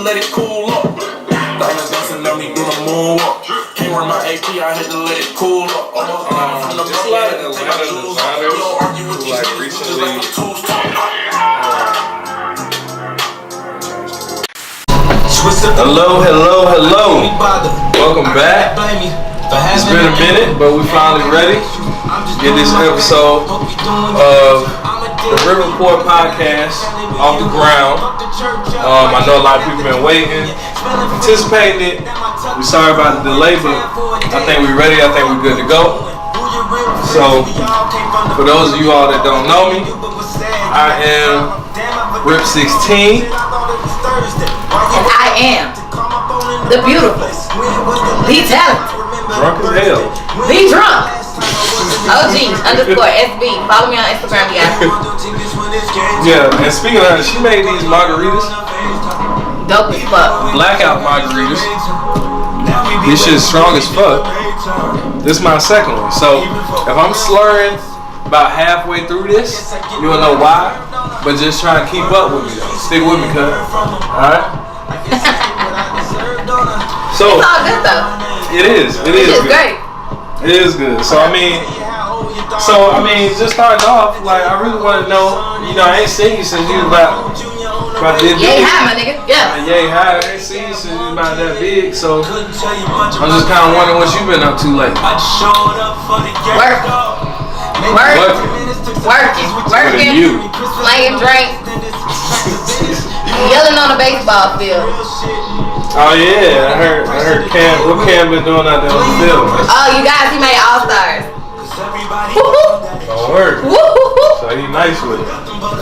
Let it cool up. Diamonds dancing, let me do the moonwalk. Can't wear my AP, I had to let it cool up. From the just a lot of designers who like recently. Hello. Welcome back. It's been a minute, but we finally ready to get this episode of the Realest Report Podcast off the ground. I know a lot of people been waiting, anticipating it. We're sorry about the delay, but I think we're ready. I think we're good to go. So, for those of you all that don't know me, I am Rip 16. And I am the beautiful, the talented, drunk as hell, the drunk, OG_SB. Follow me on Instagram, guys. Yeah, and speaking of that, she made these margaritas. Dope as fuck. Blackout margaritas. This shit's strong as fuck. This is my second one. So if I'm slurring about halfway through this, you will know why. But just try to keep up with me though. Stick with me, cuz. Alright? So it's all good though. It is. It is good. Great. It is good. So I mean, just starting off, like I really want to know. You know, I ain't seen you since you was about that big. Yay high, my nigga. Yeah. Yay high. I ain't seen you since you was about that big. So I'm just kind of wondering what you've been up to lately. Working. Playing drinks. Yelling on the baseball field. Oh yeah, I heard Cam. What Cam been doing out there on the field? Oh, you guys, he made All-Stars. Don't worry. So he nice with it.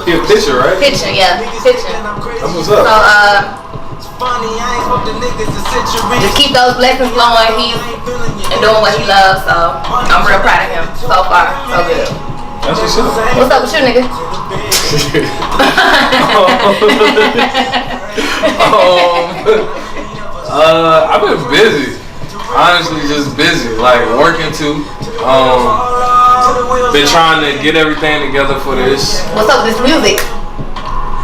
He a pitcher, right? Pitcher, yeah. Pitcher. That's what's up. So, just keep those blessings flowing. He's doing what he loves, so I'm real proud of him. So far, so good. That's what's up. What's up with you, nigga? I've been busy. Honestly, just busy. Like working too. Been trying to get everything together for this. What's up with this music?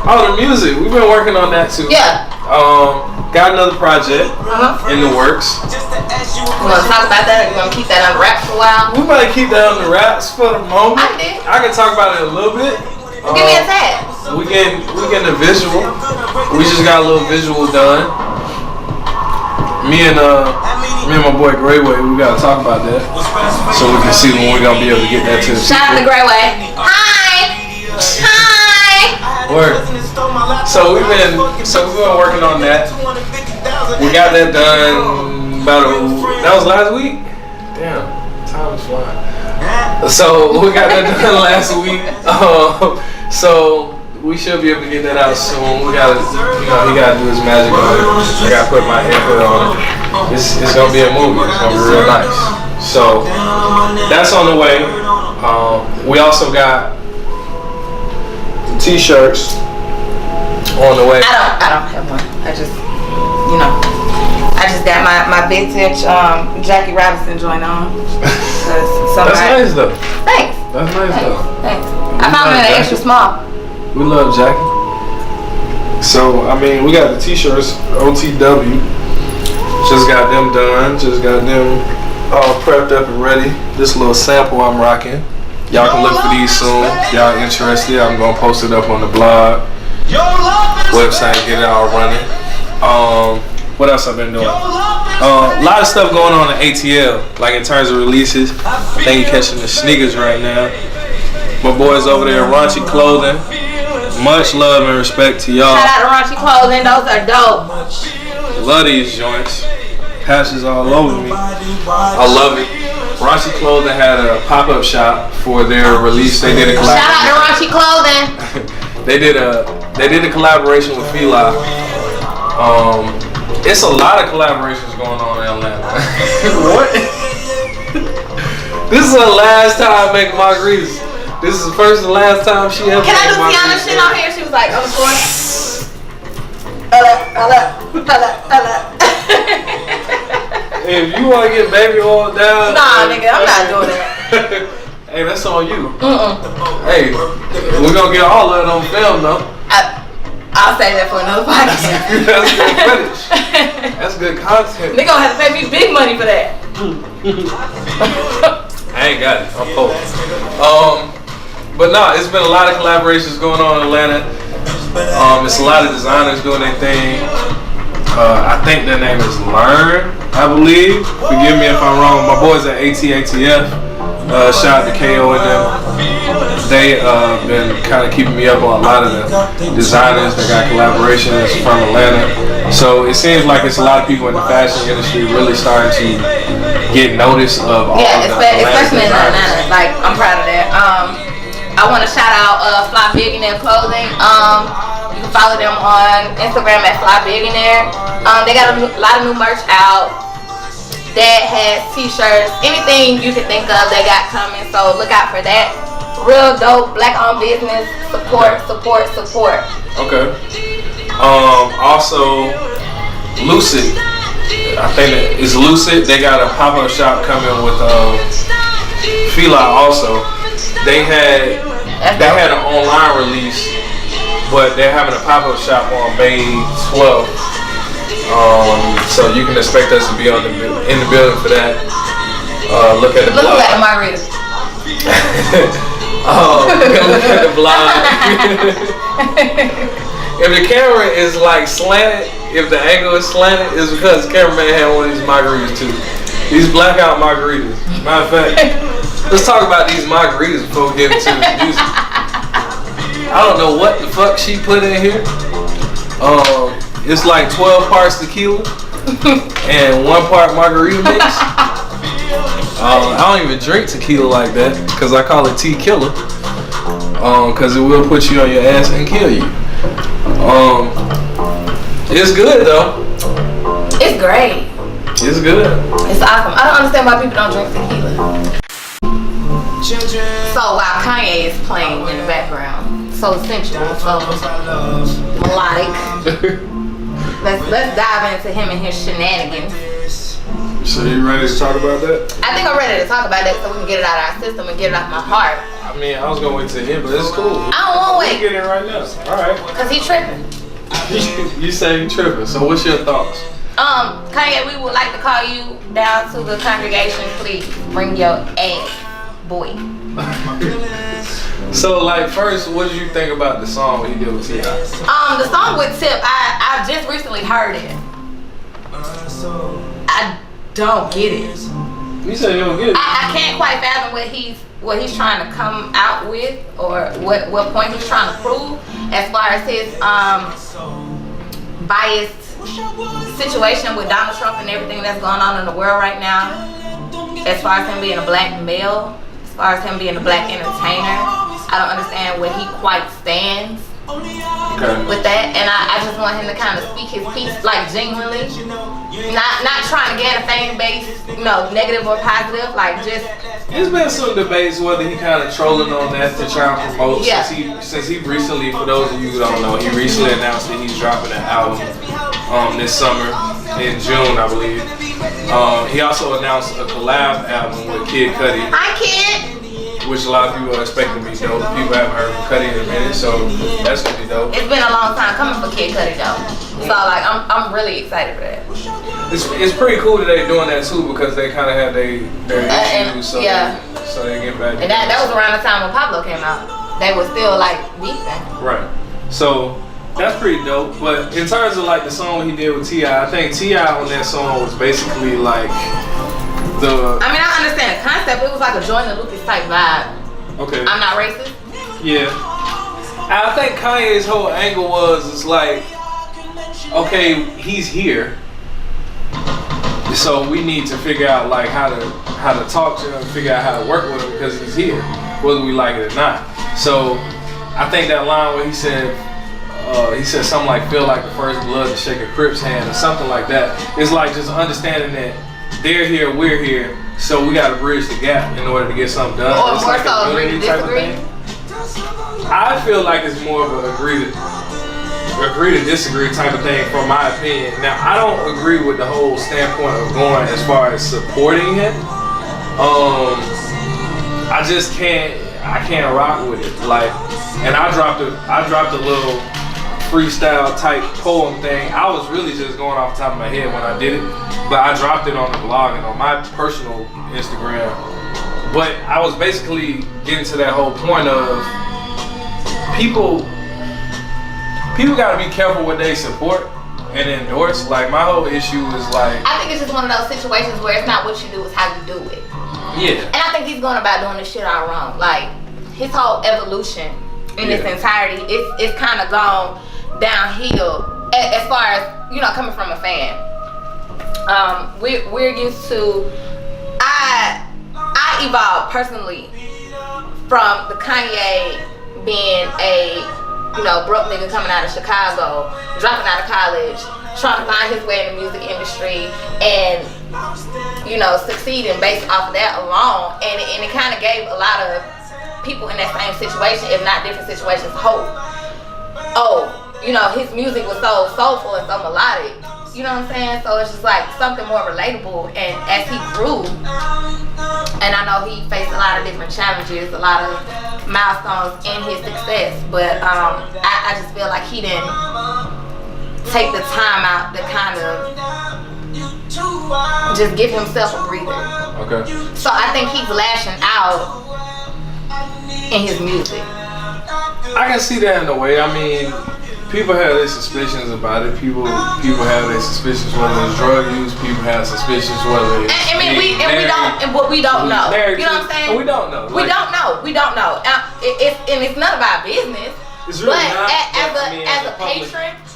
Oh, the music. We've been working on that too. Yeah. Got another project in the works. You want to talk about that? Or you want to keep that on wraps for a while? We might keep that on the wraps for the moment. I can talk about it a little bit. Give me a tag. We getting the visual. We just got a little visual done. Me and my boy Greyway, we gotta talk about that, so we can see when we're gonna be able to get that to the Shout out to Greyway. Hi. Word. So we've been working on that. We got that done that was last week. Damn, time is flying. So we got that done last week. So we should be able to get that out soon. We gotta, he gotta do his magic on it. I gotta put my input on it. It's gonna be a movie. It's gonna be real nice. So that's on the way. We also got t-shirts on the way. I don't have one. I just got my vintage Jackie Robinson joint on. That's nice though. Thanks. That's nice though. Thanks. I found it extra small. We love Jackie. So we got the t-shirts, OTW. Just got them done. Just got them all prepped up and ready. This little sample I'm rocking. Y'all can look for these soon. If y'all interested, I'm gonna post it up on the blog, website, get it all running. What else I've been doing? A lot of stuff going on in ATL, like in terms of releases. They ain't catching the sneakers right now. My boys over there at Raunchy Clothing. Much love and respect to y'all. Shout out to Raunchy Clothing. Those are dope. Love these joints. Patches all over me. I love it. Raunchy Clothing had a pop-up shop for their release. They did a collaboration. Shout out to Raunchy Clothing. They did a collaboration with Fila. It's a lot of collaborations going on in Atlanta. What? This is her last time making margaritas. This is the first and last time she ever. Can I do made Tiana margaritas. shit on here? She was like, on the floor. If you want to get baby oil down, Nah, nigga, I'm not doing that. Hey, that's on you. Hey, we're gonna get all of it on film though. I'll save that for another podcast. That's good footage. That's good content. They gonna have to pay me big money for that. I ain't got it. I'm poor. But no, it's been a lot of collaborations going on in Atlanta. It's a lot of designers doing their thing. I think their name is Learn, I believe. Forgive me if I'm wrong. My boys at ATATF. Shout out to KO and them. They been kind of keeping me up on a lot of the designers that got collaborations from Atlanta. So it seems like it's a lot of people in the fashion industry really starting to get notice of all of the especially in Atlanta. Like, I'm proud of that. I want to shout out Fly Billionaire Clothing. You can follow them on Instagram at Fly Billionaire. They got a lot of new merch out. That has t-shirts, anything you can think of they got coming, so look out for that. Real dope, black-owned business, support. Okay. Also, Lucid, I think it's Lucid. They got a pop-up shop coming with Fila also. They had an online release, but they're having a pop-up shop on May 12th. So you can expect us to be in the building for that. Look at the blog. Look at the margarita. Look at the blog. If the camera is like slanted, if the angle is slanted, it's because the cameraman had one of these margaritas too. These blackout margaritas. Matter of fact, let's talk about these margaritas before we get into the music. I don't know what the fuck she put in here. It's like 12 parts tequila and 1 part margarita mix. I don't even drink tequila like that because I call it tequila. Because it will put you on your ass and kill you. It's good though. It's great. It's good. It's awesome. I don't understand why people don't drink tequila. So while Kanye is playing in the background, so sensual, so melodic. Let's dive into him and his shenanigans. So you ready to talk about that? I think I'm ready to talk about that so we can get it out of our system and get it off my heart. I mean, I was gonna wait till him, but it's cool. I don't want to wait. Get it right now. All right. Cause he tripping. You say you tripping. So what's your thoughts? Kanye, we would like to call you down to the congregation. Please bring your ass, boy. So, like, first, what did you think about the song he did with T.I.? The song with Tip, I just recently heard it. I don't get it. You said you don't get it. I can't quite fathom what he's trying to come out with, or what point he's trying to prove as far as his biased situation with Donald Trump and everything that's going on in the world right now. As far as him being a black male, as far as him being a black entertainer, I don't understand where he quite stands with that, and I just want him to kind of speak his piece, like, genuinely, not trying to get a fan base, negative or positive, like, just. There's been some debates whether he kind of trolling on that to try and promote. Yeah. Since he recently, for those of you who don't know, he recently announced that he's dropping an album this summer in June, I believe. He also announced a collab album with Kid Cudi. Hi, Kid. Which a lot of people are expecting to be dope. People haven't heard from Cudi in a minute, so that's gonna be dope. It's been a long time coming for Kid Cudi though, so like I'm really excited for that. It's pretty cool that they're doing that too because they kind of had their issues, so they get back. And that was around the time when Pablo came out. They were still like beefing. Right. So that's pretty dope. But in terms of like the song he did with T.I., I think T.I. on that song was basically like. I mean, I understand the concept. It was like a Joyner Lucas type vibe. Okay. I'm not racist. Yeah. I think Kanye's whole angle was, it's like, okay, he's here, so we need to figure out like how to talk to him, figure out how to work with him because he's here, whether we like it or not. So I think that line where he said something like feel like the first blood to shake a Crip's hand or something like that. It's like just understanding that they're here, we're here, so we got to bridge the gap in order to get something done. Or it's more like so agree to disagree. I feel like it's more of an agree to disagree type of thing from my opinion. Now I don't agree with the whole standpoint of going as far as supporting it. I just can't rock with it. Like, and I dropped a little freestyle type poem thing. I was really just going off the top of my head when I did it, but I dropped it on the blog and on my personal Instagram. But I was basically getting to that whole point of people gotta be careful what they support and endorse. Like my whole issue is like, I think it's just one of those situations where it's not what you do, it's how you do it. Yeah. And I think he's going about doing this shit all wrong. Like his whole evolution in its entirety, it's kind of gone downhill as far as, you know, coming from a fan. We're used to, I evolved personally from the Kanye being a, you know, broke nigga coming out of Chicago, dropping out of college, trying to find his way in the music industry, and, you know, succeeding based off of that alone. And it kind of gave a lot of people in that same situation, if not different situations, hope. Oh, you know, his music was so soulful and so melodic. You know what I'm saying? So it's just like something more relatable. And as he grew, and I know he faced a lot of different challenges, a lot of milestones in his success, but I just feel like he didn't take the time out to kind of just give himself a breather. Okay. So I think he's lashing out in his music. I can see that in a way. I mean, people have their suspicions about it. People have their suspicions whether it's drug use. People have suspicions whether it's we don't know. You know what I'm saying? We don't know. We don't know. It's none of our business. It's really not.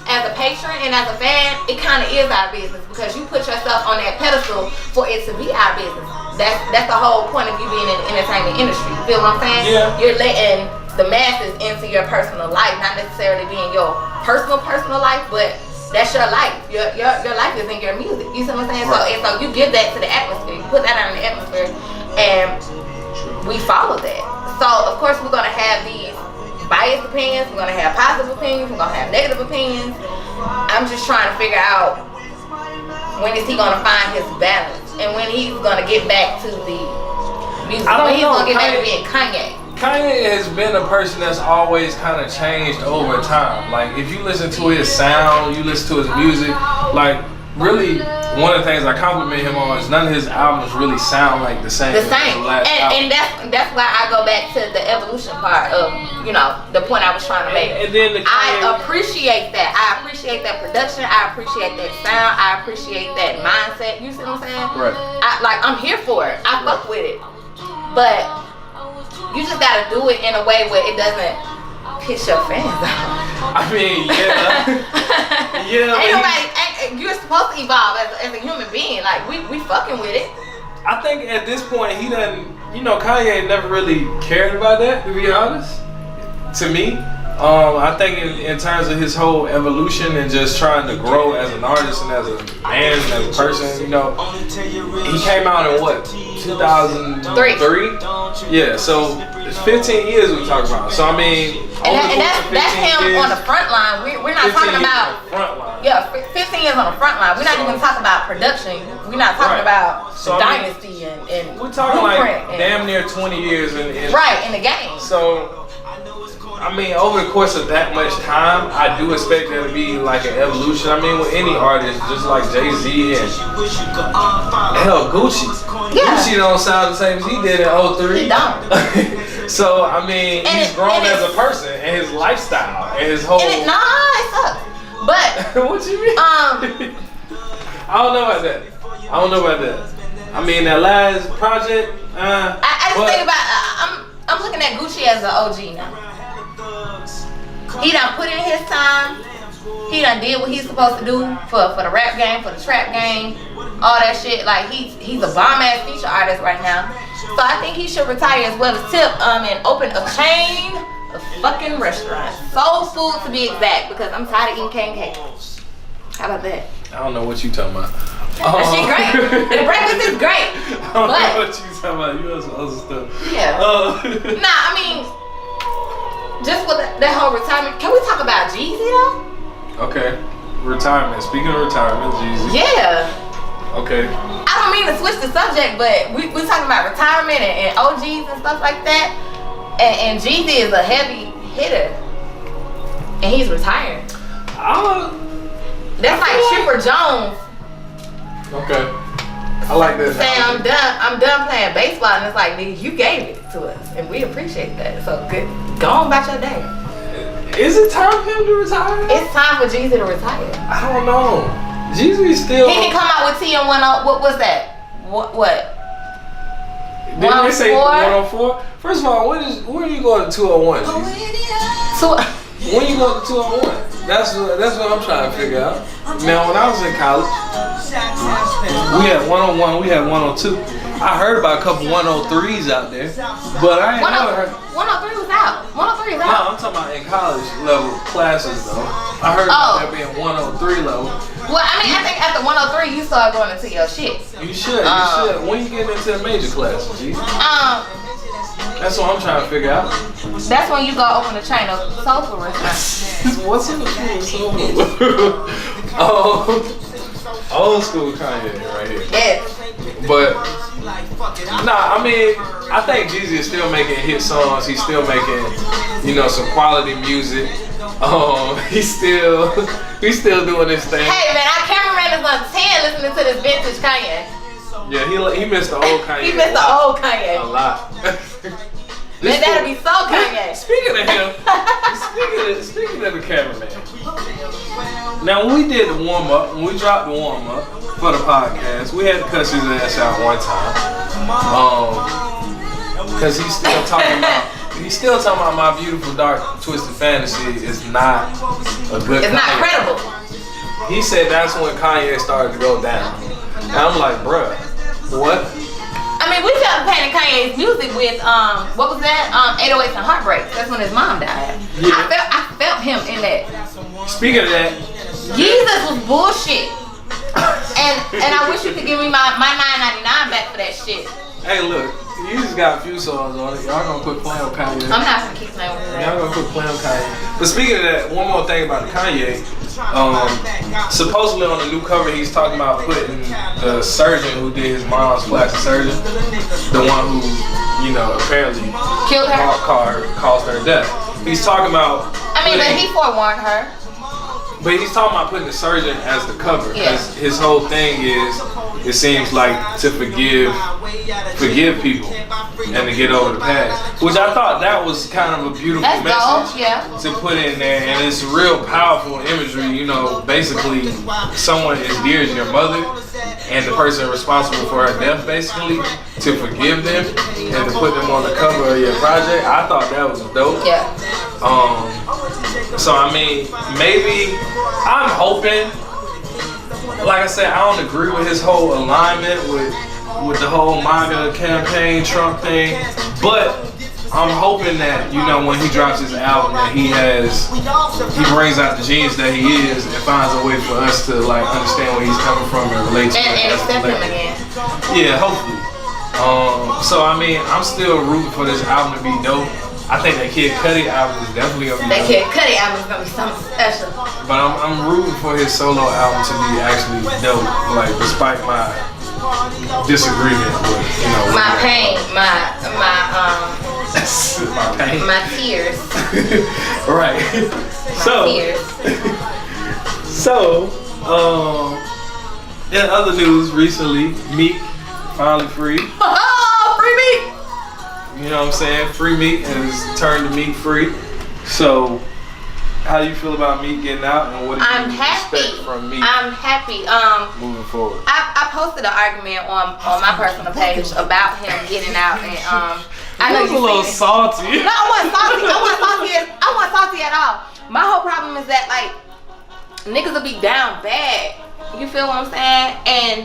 As a patron and as a fan, it kind of is our business because you put yourself on that pedestal for it to be our business. That's the whole point of you being in the entertainment industry. You feel what I'm saying? Yeah. You're letting the masses into your personal life, not necessarily being your personal life, but that's your life. Your life is in your music. You see what I'm saying? Right. So you give that to the atmosphere. You put that out in the atmosphere, and we follow that. So of course we're gonna have these biased opinions. We're gonna have positive opinions. We're gonna have negative opinions. I'm just trying to figure out when is he gonna find his balance and when he's gonna get back to the music. When he's gonna get back to being Kanye. Kanye has been a person that's always kind of changed over time. Like, if you listen to his sound, you listen to his music, like, really, one of the things I compliment him on is none of his albums really sound like the same. And that's why I go back to the evolution part of, you know, the point I was trying to make. And then I appreciate that. I appreciate that production. I appreciate that sound. I appreciate that mindset. You see what I'm saying? Right. I'm here for it. I fuck with it. But you just gotta do it in a way where it doesn't piss your fans off. I mean, yeah. You're supposed to evolve as a human being. Like we fucking with it. I think at this point he doesn't. You know, Kanye never really cared about that. To be honest, to me, I think in terms of his whole evolution and just trying to grow as an artist and as a man and as a person, you know, he came out in what, 2003? Yeah, so it's 15 years we talk about. So I mean, that's him on the front line. We're not talking about front line. Yeah, 15 years on the front line. We're not even talking about production. We're not talking about dynasty and we're talking like damn near 20 years in the game. So I mean, over the course of that much time, I do expect there to be like an evolution. I mean, with any artist, just like Jay-Z and hell, Gucci. Yeah. Gucci don't sound the same as he did in 03. He don't. So, I mean, he's grown as a person and his lifestyle and his whole... it sucks. But... what you mean? I don't know about that. I mean, that last project... I just think about... I'm looking at Gucci as an OG now. He done put in his time. He done did what he's supposed to do for the rap game, for the trap game, all that shit. Like he's a bomb ass feature artist right now. So I think he should retire as well as Tip and open a chain of fucking restaurants. Soul Food to be exact, because I'm tired of eating cake. How about that? I don't know what you talking about. That shit great. The breakfast is great. I don't know what you talking about. You have some other stuff. Yeah. Nah, I mean, just with that whole retirement. Can we talk about Jeezy though? Okay. Retirement. Speaking of retirement, Jeezy. Yeah. Okay. I don't mean to switch the subject, but we talking about retirement and OGs and stuff like that. And Jeezy is a heavy hitter. And he's retired. That's like Chipper Jones. Okay. I like that. Saying I'm done playing baseball, and it's like, nigga, you gave it to us and we appreciate that. So good. Go on about your day. Is it time for him to retire? It's time for Jeezy to retire. I don't know. Jeezy still. He can come out with TM10. What was that? What? Didn't they say 104? First of all, when are you going to 201? So when you going to 201? That's what I'm trying to figure out. Now, when I was in college, we had 101, we had 102. I heard about a couple 103s out there, but I ain't never heard. 103 was out. 103 is out. No, I'm talking about in college level classes though. I heard about there being 103 level. Well, I mean, I think after 103 you start going into your shit. You should. When you get into the major classes, G. That's what I'm trying to figure out. That's when you go open a chain of soul food restaurants. What's in the soul food? Old school Kanye right here. Yes. But nah, I mean, I think Jeezy is still making hit songs. He's still making, some quality music. He's still doing this thing. Hey man, our cameraman is on 10 listening to this vintage Kanye. Yeah, he missed the old Kanye. He missed the old Kanye. A lot. Man, that'll be so Kanye. Speaking of him, speaking of the cameraman. Now, when we did the warm up, when we dropped the warm up for the podcast, we had to cuss his ass out one time. Because he's still talking about My Beautiful Dark Twisted Fantasy is not a good. It's not credible. He said that's when Kanye started to go down. And I'm like, bruh, what? I mean, we felt pain in Kanye's music with what was that? 808s and Heartbreak. That's when his mom died. Yeah. I felt him in that. Speaking of that, Jesus was bullshit. and I wish you could give me my $9.99 back for that shit. hey, look, you just got a few songs on it. Y'all gonna quit playing with Kanye. I'm not gonna keep playing with that. Y'all gonna quit playing with Kanye. But speaking of that, one more thing about Kanye. Supposedly on the new cover, he's talking about putting the surgeon who did his mom's plastic surgery, the one who, apparently Killed her? caused her death. He's talking about. I mean, but he forewarned her. But he's talking about putting the surgeon as the cover. Yeah. His whole thing is, it seems like to forgive people and to get over the past. Which I thought that was kind of a beautiful message to put in there. And it's real powerful imagery, basically someone as dear as your mother and the person responsible for her death, basically, to forgive them and to put them on the cover of your project. I thought that was dope. Yeah. So I mean, maybe I'm hoping. Like I said, I don't agree with his whole alignment with the whole MAGA campaign, Trump thing, but I'm hoping that when he drops his album, that he brings out the genius that he is and finds a way for us to understand where he's coming from and relate to him. And accept him again. Yeah, hopefully. So I mean, I'm still rooting for this album to be dope. I think that Kid Cudi album is definitely gonna be That Kid Cudi album is gonna be something special. But I'm rooting for his solo album to be actually dope, despite my disagreement with, my pain, my pain, my tears. Right. Tears. So, in other news recently, Meek finally free. Oh, free Meek! You know what I'm saying? Free Meek has turned to Meek free. So, how do you feel about Meek getting out, and what do you expect from Meek? I'm happy. Moving forward. I posted an argument on my personal page about him getting out, and I know you was a little salty. No, I wasn't salty. I wasn't salty at all. my whole problem is that like niggas will be down bad. You feel what I'm saying? And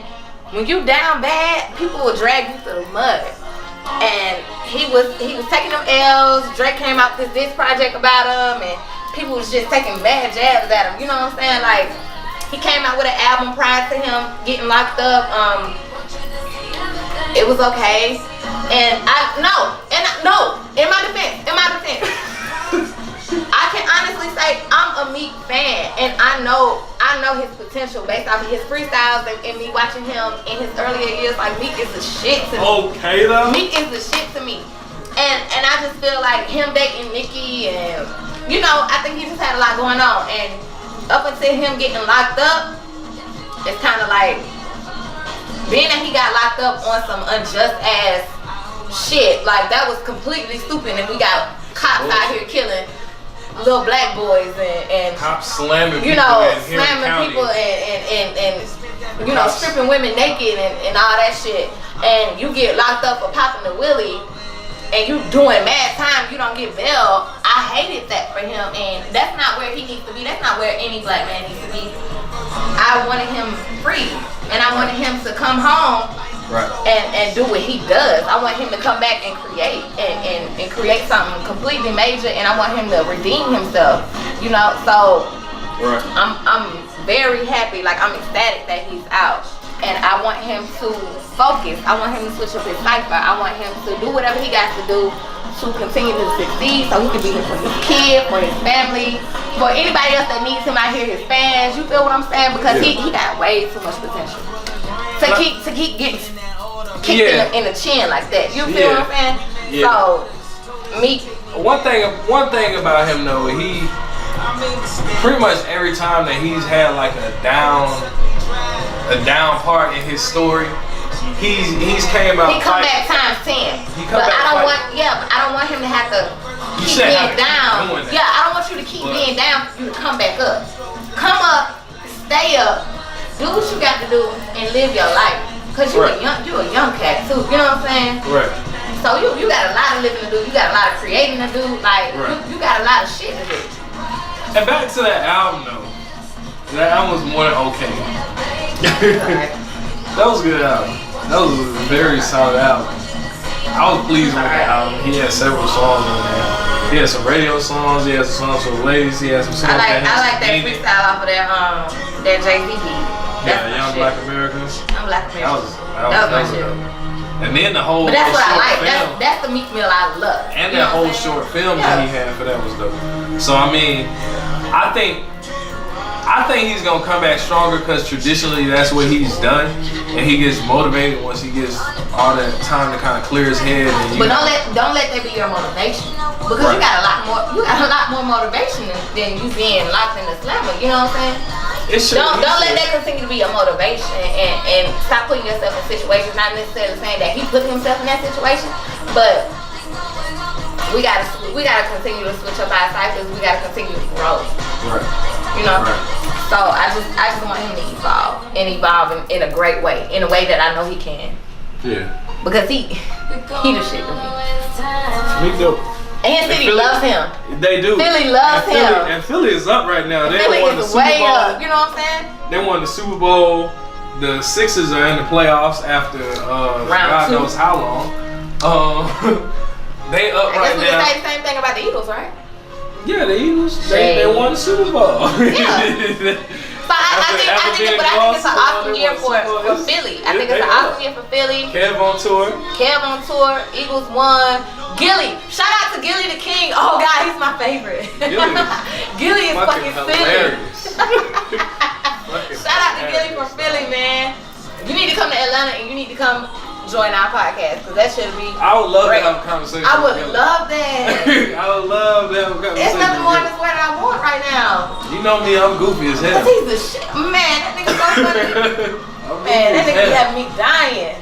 when you down bad, people will drag you through the mud. And he was taking them L's. Drake came out with this project about him, and people was just taking bad jabs at him. You know what I'm saying? Like he came out with an album prior to him getting locked up. It was okay. And in my defense, I can honestly say I'm a Meek fan, and I know his potential based off of his freestyles and me watching him in his earlier years. Like Meek is the shit to me. Okay though. Meek is the shit to me, and I just feel like him dating Nicki, and you know, I think he just had a lot going on, and up until him getting locked up, it's kind of like being that he got locked up on some unjust ass shit, like that was completely stupid, and we got cops out here killing little black boys and cops slamming you know, slamming people and you know, stripping women naked and all that shit, and you get locked up for popping the willie and you doing mad time, you don't get bail. I hated that for him, and that's not where he needs to be. That's not where any black man needs to be. I wanted him free, and I wanted him to come home and do what he does. I want him to come back and create and create something completely major, and I want him to redeem himself. You know, so I'm very happy. Like I'm ecstatic that he's out, and I want him to focus. I want him to switch up his cipher. I want him to do whatever he got to do to continue to succeed, so he can be here for his kid, for his family, for anybody else that needs him out here, his fans. You feel what I'm saying? Because he got way too much potential to keep getting kicked in the chin like that. You feel what I'm saying? Yeah. So me. One thing about him though, he pretty much every time that he's had like a down part in his story, he's came out. He come back times 10. But I don't want him to have to keep being down. Yeah, I don't want you to keep being down for you to come back up. Come up, stay up, do what you got to do, and live your life. Cause you a young cat too. You know what I'm saying? Right. So you got a lot of living to do. You got a lot of creating to do. Like you got a lot of shit to do. And back to that album though. That album was more than okay. That was a good album. That was a very solid album. I was pleased with the album. He had several songs on there. He had some radio songs. He had some songs for the ladies. He had some songs. I like that freestyle off of that J.Z. beat. Yeah, Young Black Americans. I'm Black Americans. That was my shit. And then the whole. But that's what I like. Film, that's the Meek Mill I love. And that whole short film that he had for that was dope. So I mean, I think he's gonna come back stronger because traditionally that's what he's done, and he gets motivated once he gets all that time to kind of clear his head. And but don't let that be your motivation, because you got a lot more motivation than you being locked in the slammer. You know what I'm saying? Don't let that continue to be your motivation, and stop putting yourself in situations. Not necessarily saying that he put himself in that situation, but we gotta continue to switch up our cycles. We gotta continue to grow. Right. You know. Right. So I just want him to evolve in a great way, in a way that I know he can. Yeah. Because he the shit to me. Me too. And Philly loves him. They do. Philly loves him. And Philly is up right now. Philly is way up. You know what I'm saying? They won the Super Bowl. The Sixers are in the playoffs after God knows how long. They up right now. We can say the same thing about the Eagles, right? Yeah, the Eagles. They won the Super Bowl. Yeah. So I think it's an awesome year for Philly. I think it's an awesome year for Philly. Kev on tour. Eagles won. Gilly. Shout out to Gilly the King. Oh God, he's my favorite. Gilly is fucking Philly. Shout out to Gilly from Philly, man. You need to come to Atlanta and you need to come join our podcast, because that should be I would love to have a conversation. I would love that. I would love to have a conversation. There's nothing more in this world that I want right now. You know me, I'm goofy as hell. Cause he's the shit. Man, that nigga's so funny. Man, that nigga have me dying.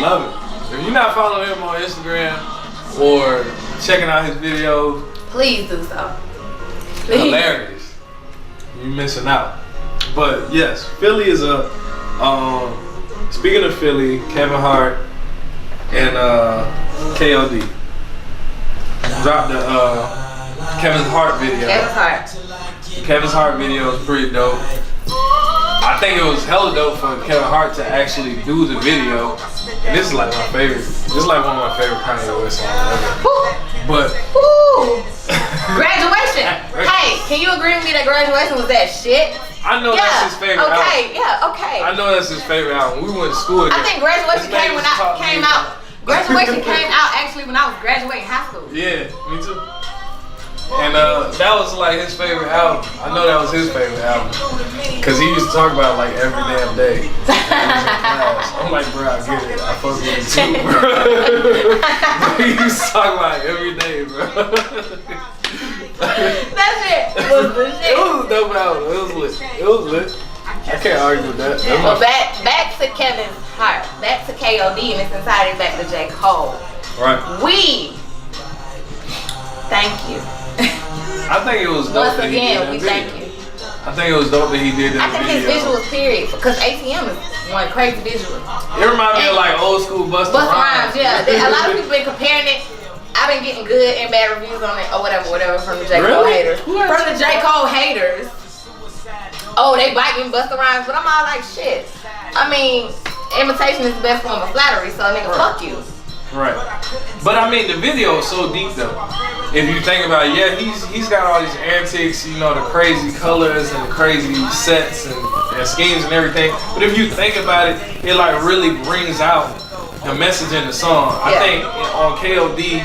Love it. If you're not following him on Instagram or checking out his videos, please do so. Please. Hilarious. You're missing out. But yes, Philly is a speaking of Philly, Kevin Hart and KOD dropped the Kevin's Heart video. Kevin's Heart. Kevin's Heart video is pretty dope. I think it was hella dope for Kevin Hart to actually do the video. And this is like my favorite. This is like one of my favorite Kanye West songs ever. But Graduation. Hey, can you agree with me that Graduation was that shit? I know that's his favorite album. Okay. I know that's his favorite album. We went to school together. I think Graduation came out. Graduation came out actually when I was graduating high school. Yeah, me too. And that was like his favorite album. I know that was his favorite album. Cause he used to talk about it like every damn day. I'm like, bro, I get it. I fuck with it too, bro. He used to talk about it every day, bro. That shit was the shit. It was a dope album. It was lit. I can't argue with that. Well, back to Kevin's Heart. Back to KOD and its entirety. Back to J. Cole. Right. Thank you. I think it was dope. Once again, we thank you. I think it was dope that he did that. I think his visuals, period, because ATM is one crazy visual. It reminded me of like old school Busta Rhymes. Yeah. A lot of people been comparing it. I've been getting good and bad reviews on it, or whatever, from the J. Cole haters. From the J. Cole haters. Oh, they biting Busta Rhymes, but I'm all like, shit. I mean, imitation is the best form of flattery, so nigga, fuck you. Right. But I mean, the video is so deep though. If you think about it, yeah, he's got all these antics, you know, the crazy colors and the crazy sets and schemes and everything. But if you think about it, it like really brings out the message in the song. I think on KOD,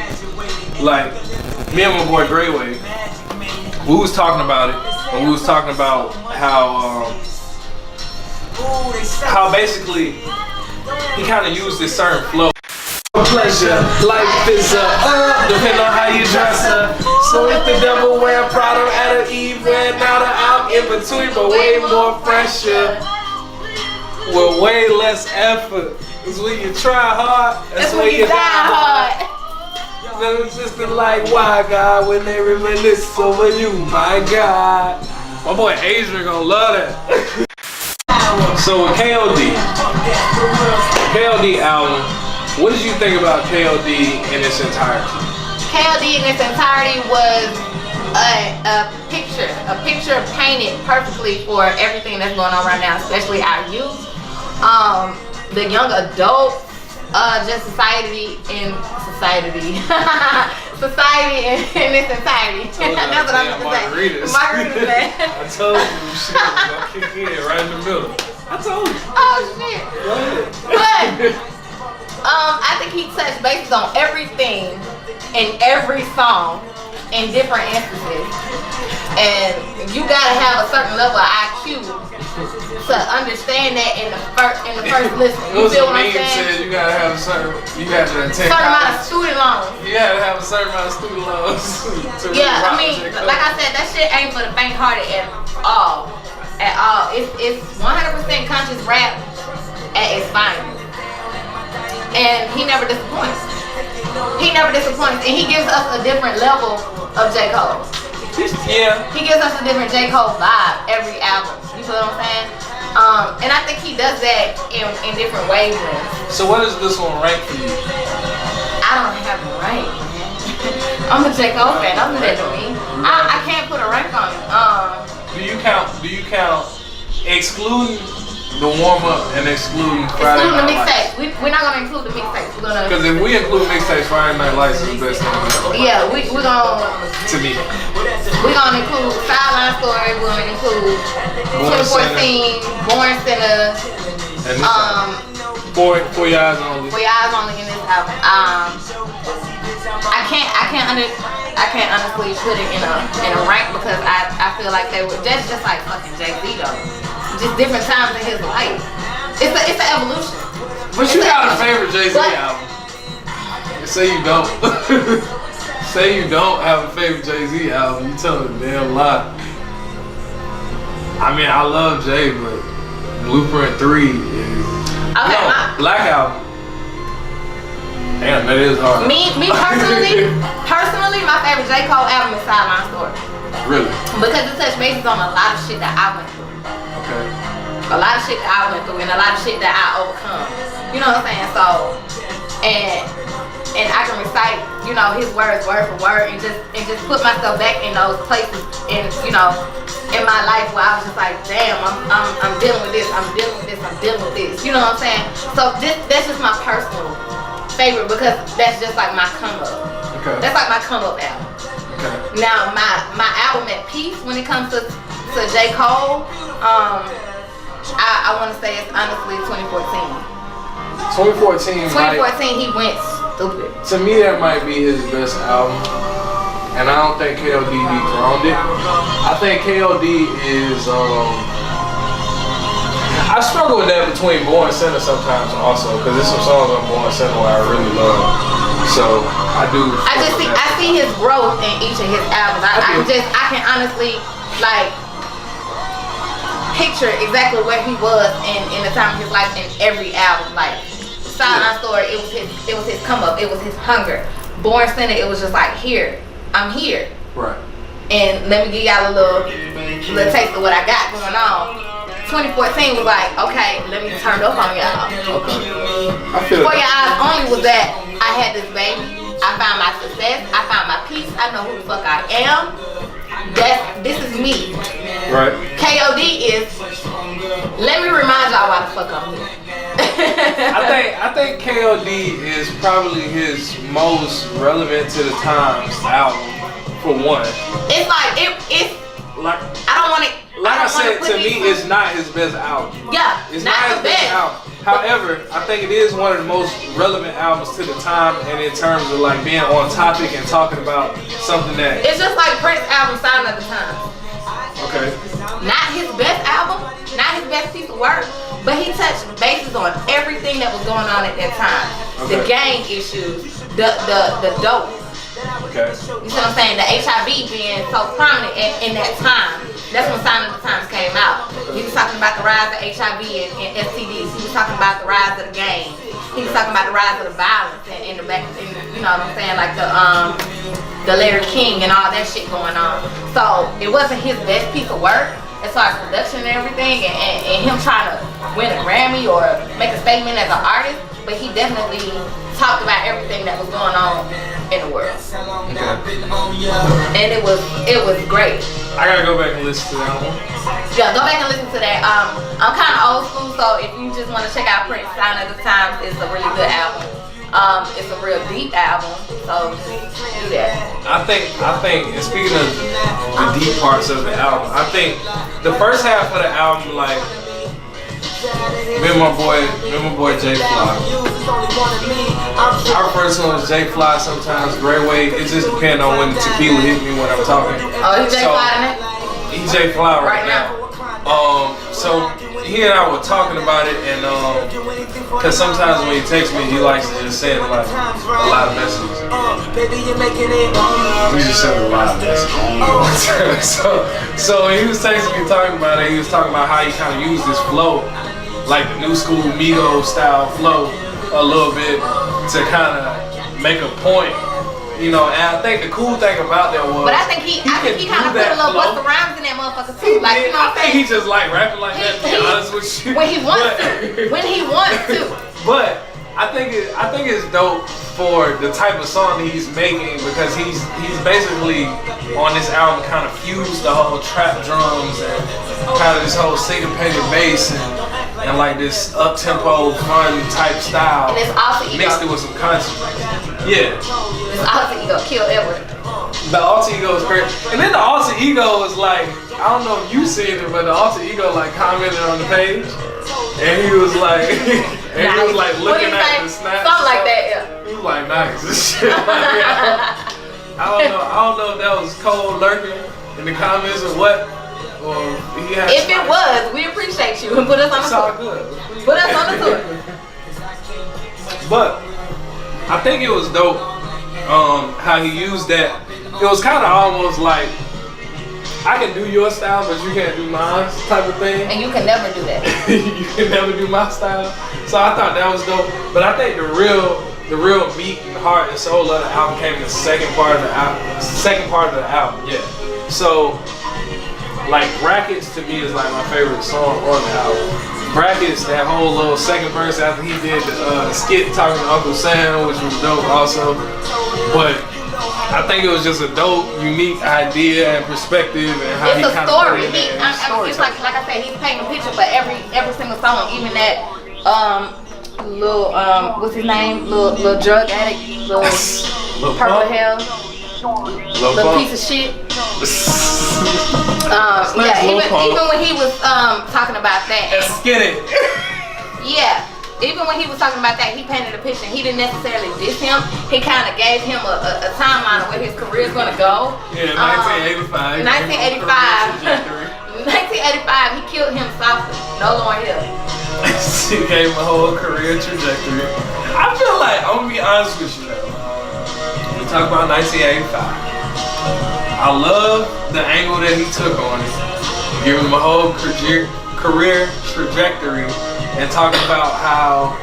like me and my boy Greyway, we was talking about it, and we was talking about how basically he kind of used this certain flow. Pleasure, life is depend on how you dress her. So if the devil wear Prada, Adam Eve wear Nada, I'm in between, but way more pressure with way less effort. Cause when you try hard, that's when you die hard. Never existed like why God when they reminisce over you, my God. My boy Adrian gonna love that. So with KOD album. What did you think about KOD in its entirety? KOD in its entirety was a picture painted perfectly for everything that's going on right now, especially our youth, the young adult, just society in its entirety. That's what I'm gonna say. Margaritas, man. I told you, shit, I'll kick in right in the middle. I told you. Oh shit. But I think he touched bases on everything in every song in different instances, and you gotta have a certain level of IQ to understand that in the first listen. You feel what I'm saying? You gotta have you got to take certain amount of student loans. You gotta have a certain amount of student loans. Yeah, I mean, like I said, that shit ain't for the faint-hearted at all. It's 100% conscious rap at its finest. And he never disappoints. And he gives us a different level of J. Cole. Yeah. He gives us a different J. Cole vibe every album. You feel what I'm saying? And I think he does that in different wavelengths. So what does this one rank for you? I don't have a rank, man. I'm a J. Cole fan. Don't do that to me. I can't put a rank on it. Do you count excluding the warm-up and excluding Friday Night Lights? We're not going to include the mixtapes. Because if we include mixtapes, Friday Night Lights is the best thing ever. Yeah, we're going to me. We're going to include Sideline Story. We're going to include 2014, Born Sinner. And this for your eyes only. For your eyes only in this album. I can't honestly put it in a rank because I feel like that's just like fucking Jay-Z though. Just different times in his life. It's an evolution. But you got a favorite Jay-Z album. Say you don't. Say you don't have a favorite Jay-Z album. You telling a damn lie. I mean, I love Jay, but Blueprint 3 is... Black Album. Damn, that is hard. Me personally, my favorite J. Cole album is Sideline Story. Really? Because it touched bases on a lot of shit that I went through. Okay. A lot of shit that I went through and a lot of shit that I overcome. You know what I'm saying? So, and and I can recite, you know, his words word for word, and just put myself back in those places, in, you know, in my life where I was just like, damn, I'm dealing with this, I'm dealing with this, I'm dealing with this. You know what I'm saying? So that's just my personal favorite, because that's just like my come up. Okay. That's like my come up album. Okay. Now my album at peace when it comes to J. Cole, I want to say it's honestly 2014. 2014 he went stupid. To me, that might be his best album, and I don't think KOD dethroned it. I think KOD is. I struggle with that between Born Center sometimes also, because there's some songs on Born Center where I really love. So I do. I see his growth in each of his albums. I can honestly like picture exactly where he was in the time of his life in every album. Like Silent Story, it was his come up, it was his hunger. Born Center, it was just like, here, I'm here. Right. And let me give y'all a little taste of what I got going on. 2014 was like, okay, let me turn up on y'all. Okay. I feel For Your Eyes Only was that I had this baby, I found my success, I found my peace, I know who the fuck I am. This is me. Right. KOD is, let me remind y'all why the fuck I'm here. I think KOD is probably his most relevant to the times album, for one. It's like it's like I don't want to. Like I said, to me, it's not his best album. Yeah, it's not his best album. However, I think it is one of the most relevant albums to the time, and in terms of like being on topic and talking about something that. It's just like Prince's album Sign of the Times. Okay. Not his best album, not his best piece of work, but he touched bases on everything that was going on at that time. Okay. The gang issues, the dope. Okay. You see what I'm saying? The HIV being so prominent in that time. That's when Sign of the Times came out. He was talking about the rise of HIV and STDs. He was talking about the rise of the gang. He was talking about the rise of the violence and the back, you know what I'm saying, like the Larry King and all that shit going on. So it wasn't his best piece of work as far as production and everything, and him trying to win a Grammy or make a statement as an artist, but he definitely talked about everything that was going on in the world. Okay. And it was great. I gotta go back and listen to that one. Yeah, go back and listen to that. I'm kind of old school, so if you just want to check out Prince Sign of the Times, it's a really good album. It's a real deep album, so do that. I think, and speaking of the deep parts of the album, I think the first half of the album, like, me and my boy J Fly. I refer to him as J Fly sometimes, Gray Way. It just depends on when the tequila hit me when I'm talking. Oh, he's J Fly in it? He's J Fly right now. So he and I were talking about it, and cause sometimes when he texts me, he likes to just send like a lot of messages. We just send a lot of messages. so he was texting me talking about it. He was talking about how he kind of used this flow, like the new school Migos style flow, a little bit to kind of make a point. You know, and I think the cool thing about that was, but I think he kind of put a little Busta Rhymes in that motherfucker too. Like, you know what I'm saying? He just like rapping like that. To be honest with you, when he wants to. But I think it's dope for the type of song he's making, because he's basically on this album kind of fused the whole trap drums and kind of this whole syncopated bass and like this up tempo fun type style, and it's alter ego mixed it with some country. Yeah. It's alter ego, Kill Edward. The alter ego is crazy, and then the alter ego is like, I don't know if you seen it, but the alter ego like commented on the page, and he was like, and he was like looking at the snap. Something like that, yeah. He was like, nice. This shit. Like, I don't know if that was Cole lurking in the comments or what. Or he had. If it was, we appreciate you and put us on the tour. Good. Put us on the tour. But I think it was dope how he used that. It was kind of almost like, I can do your style, but you can't do mine type of thing. And you can never do that. You can never do my style. So I thought that was dope. But I think the real meat and heart and soul of the album came in the second part of the album. Yeah. So like Rackets to me is like my favorite song on the album. brackets, that whole little second verse after he did the skit talking to Uncle Sam, which was dope also. But I think it was just a dope, unique idea and perspective and how he kind of put it in there. It's like I said, he's painting a picture for every single song, even that little what's his name? Little drug addict, little purple hair, little piece of shit. Even when he was talking about that. Let's get it. Yeah. Even when he was talking about that, he painted a picture. He didn't necessarily diss him. He kind of gave him a timeline of where his career is going to go. Yeah, 1985. 1985, he killed him softly. No Lauryn Hill. He gave him a whole career trajectory. I feel like, I'm going to be honest with you though. We talk about 1985. I love the angle that he took on it. Give him a whole career trajectory. And talking about how,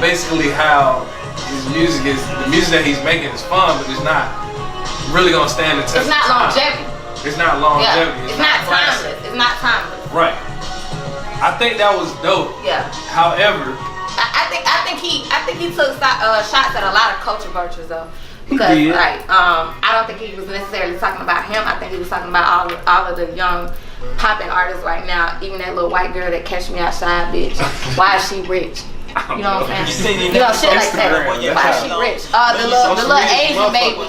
basically how his music is, the music that he's making is fun, but it's not really gonna stand the test of time. It's not longevity. It's not longevity. Yeah. It's not timeless. It's not timeless. Right. I think that was dope. Yeah. However, I think he took shots at a lot of culture vultures though. Because like I don't think he was necessarily talking about him. I think he was talking about all of the young popping artists right now, even that little white girl that Catch Me Outside, bitch. Why is she rich? You know what I'm saying? You know, shit like that. Why is she rich? The little Asian baby.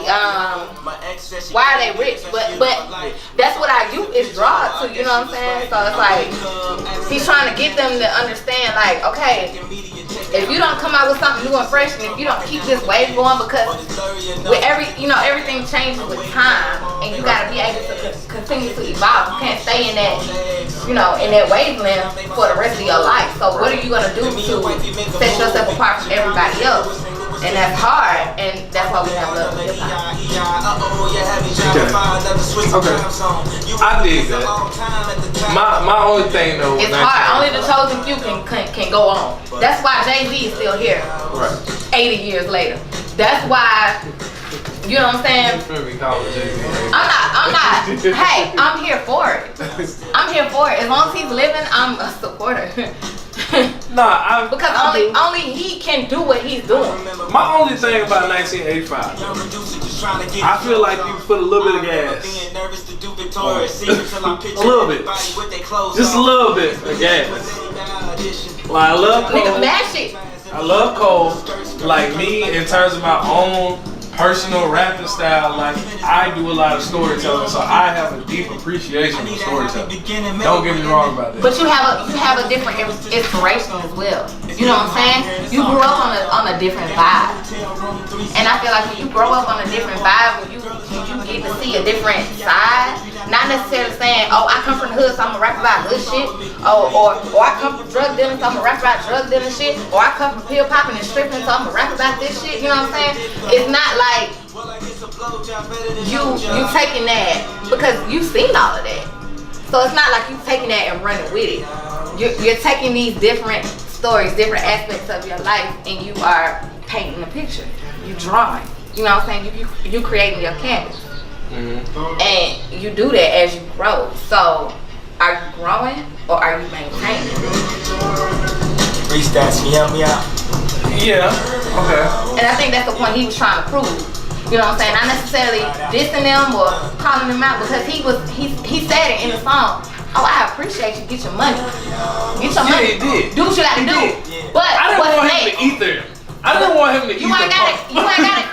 Why are they rich? But that's what our youth is drawn to. You know what I'm saying? So it's like he's trying to get them to understand, like, okay, if you don't come out with something new and fresh, and if you don't keep this wave going, because with everything changes with time, and you gotta be able to continue to evolve. You can't stay in that, in that wavelength for the rest of your life. So what are you gonna do to set yourself apart from everybody else? And that's hard, and that's why we have love and hip hop. Okay. I dig that. My only thing though, it's hard. Only the chosen few can go on. That's why Jay-Z is still here. Right. 80 years later. That's why. You know what I'm saying? I'm not. Hey, I'm here for it. I'm here for it. As long as he's living, I'm a supporter. Because only he can do what he's doing. My only thing about 1985, I feel like you put a little bit of gas. A little bit. Just a little bit of gas. Like, I love Cole. Nigga, mash it. I love Cole. Like me, in terms of my own personal rapping style, like I do a lot of storytelling, so I have a deep appreciation for storytelling. Don't get me wrong about that. But you have a different inspiration as well. You know what I'm saying? You grew up on a different vibe, and I feel like when you grow up on a different vibe, when you get to see a different side, not necessarily saying, oh, I come from the hood, so I'm gonna rap about good shit, or I come from drug dealing, so I'm gonna rap about drug dealing shit, or I come from pill popping and stripping, so I'm gonna rap about this shit. You know what I'm saying? It's not like you taking that because you've seen all of that. So it's not like you taking that and running with it. You're taking these different stories, different aspects of your life, and you are painting a picture. You drawing. You know what I'm saying? You creating your canvas. Mm-hmm. And you do that as you grow. So are you growing or are you maintaining? Freestyle, can you help me out? Yeah. Okay. And I think that's the point he was trying to prove. You know what I'm saying? Not necessarily dissing them or calling them out, because he said it in the song. Oh, I appreciate you. Get your money. Get your money. He did. Do what you gotta do. But I didn't want him to ether. I didn't want him to ether. You ain't gotta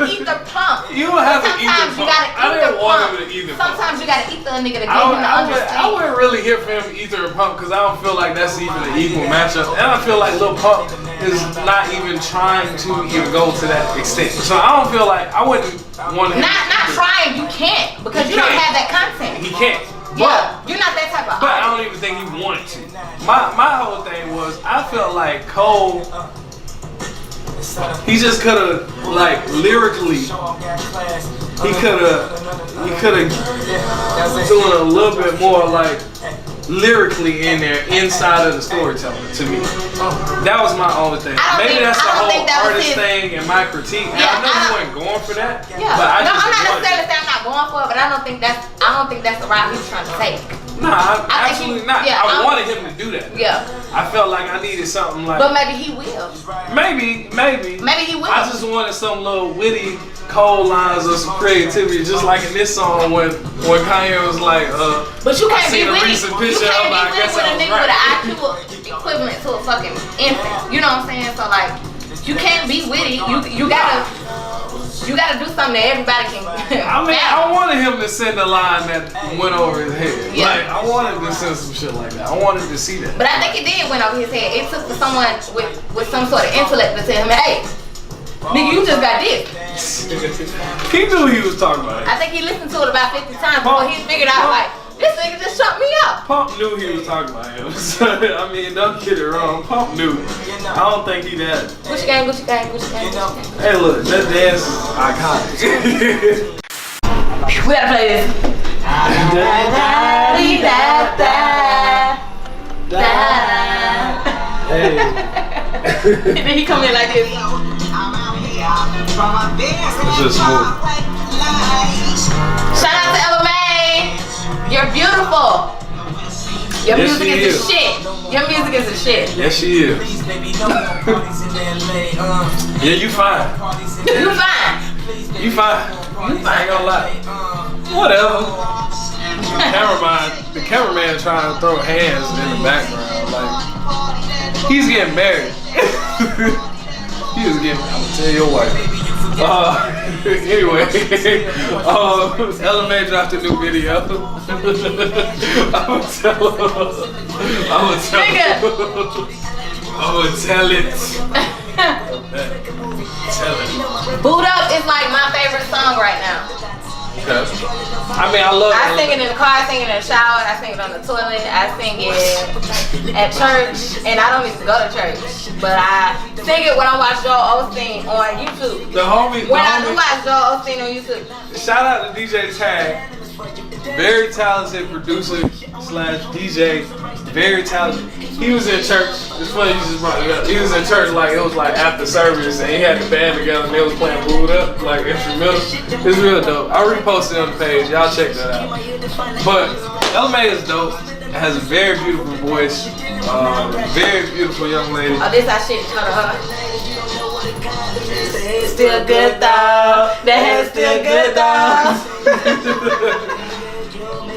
ether pump. You don't have to ether pump. I didn't want him to ether pump. Sometimes you gotta ether a nigga to get him to understand. I wouldn't really hear from him ether and pump, because I don't feel like that's even an equal matchup. And I feel like Lil Pump is not even trying to even go to that extent. So I don't feel like I wouldn't want him. Not trying. You can't, because you don't have that content. He can't. Yeah, you're not that type of artist. But I don't even think he wanted to. My whole thing was, I felt like Cole, he just could have, like, lyrically, he could have doing a little bit more, like, lyrically in there, inside of the storytelling, to me. That was my only thing. Maybe that's the whole artist thing and my critique. And I know you ain't going for that. Yeah. But I'm not necessarily saying I'm not going for it, but I don't think that's the route he's trying to take. Nah, absolutely not. Yeah, I wanted him to do that. Yeah. I felt like I needed something like. But maybe he will. Maybe. Maybe he will. I just wanted some little witty, cold lines or some creativity, just like in this song when Kanye was like, But you can't I be seen a witty. recent You picture can't of be I witty guess with I a was nigga right. with an IQ equivalent to a fucking infant. You know what I'm saying? So like, you can't be witty. You gotta do something that everybody can. I mean, I wanted him to send a line that went over his head. Yeah. Like, I wanted to send some shit like that. I wanted to see that. But I think it did went over his head. It took for someone with some sort of intellect to tell him, hey, nigga, you just got this. He knew he was talking about it. I think he listened to it about 50 times before he figured out, like, this nigga just shut me up. Pump knew he was talking about him. I mean, don't get it wrong. Pump knew. I don't think he that. Gucci gang, Gucci gang, Gucci gang, Gucci gang. Hey, look, that dance is iconic. We gotta play this. Hey. Then he come in like this. It's just smooth. Shout out to Ella Mai. You're beautiful. Your Yes, music she is is. the shit. Your music is the shit. Yes, she is. Yeah, you fine. You fine. You fine. I ain't gonna lie. Whatever. The cameraman trying to throw hands in the background. Like, he's getting married. He was getting, I'm gonna tell your wife. Anyway, Ella Mai dropped a new video. I'ma tell it. Tell it. Boot Up is like my favorite song right now. Okay. I mean, I love it. I sing it in the car, I sing it in the shower, I sing it on the toilet, I sing it at church, and I don't even go to church. But I sing it when I watch Joel Osteen on YouTube. The homie. When I do watch Joel Osteen on YouTube. Shout out to DJ Tag. Very talented producer / DJ. Very talented. He was in church. It's funny you just brought it up. He was in church like it was like after service and he had the band together and they was playing Boot Up, like instrumental. It's real dope. I reposted it on the page. Y'all check that out. But Ella Mai is dope. Has a very beautiful voice. Very beautiful young lady. Oh, this our shit. Hold on. Still good though. That hair's still good though.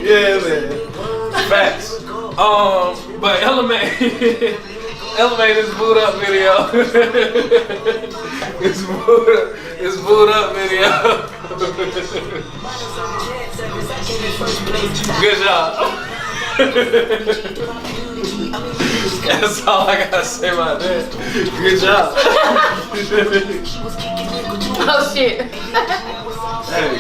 Yeah, man. Facts. But Ella Mai, this Boot Up video. It's Boot Up video. Good job. That's all I gotta say about that. Good job. Oh shit. Hey.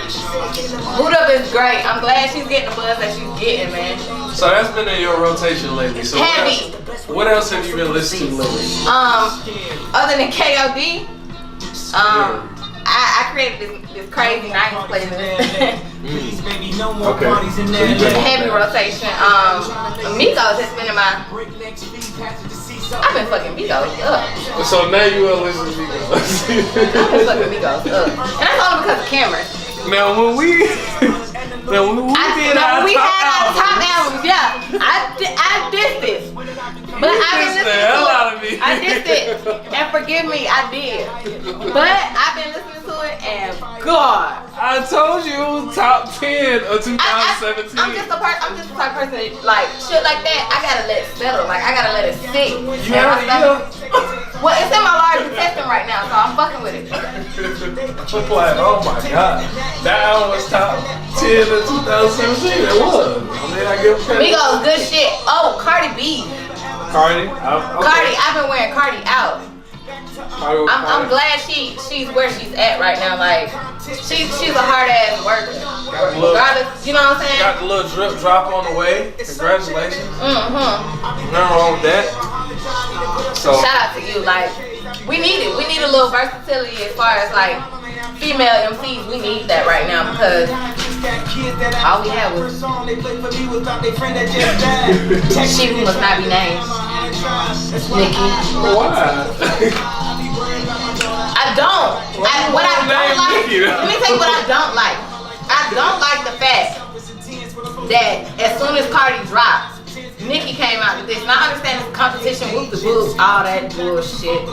Boot Up is great. I'm glad she's getting the buzz that she's getting, man. So that's been in your rotation lately. So Heavy. What else have you been listening to lately? Other than KOD, I created this crazy 90s playlist. Okay. So you've been Heavy rotation. Migos has been in my. I've been fucking Migos up. So now you will listen to Migos. I've been fucking Migos up. And that's all because of Cameron. Now when we had our top albums, yeah, I dissed it. But I've been listening the hell out to of me. it. I dissed it. And forgive me, I did. But I've been listening to it and God. I told you it was top 10 of 2017. I'm just the type of person that, like shit like that. I gotta let it settle. Like I gotta let it sit. Well, it's in my large intestine right now, so I'm fucking with it. I'm like, oh my god, that album was top 10 of 2017. It was. I mean, I give credit. Migos, good shit. Oh, Cardi B. Cardi. Okay. Cardi, I've been wearing Cardi out. I'm glad she's where she's at right now. Like she's a hard ass worker. Regardless, you know what I'm saying? Got the little drip drop on the way. Congratulations. Nothing wrong with that. So shout out to you. Like we need it. We need a little versatility as far as like female MCs. We need that right now because all we had was she who must not be named. Nicki. why? I don't. What I don't like. Let me tell you what I don't like. I don't like the fact that as soon as Cardi dropped, Nicki came out with this. And I understand it's competition with the books, all that bullshit.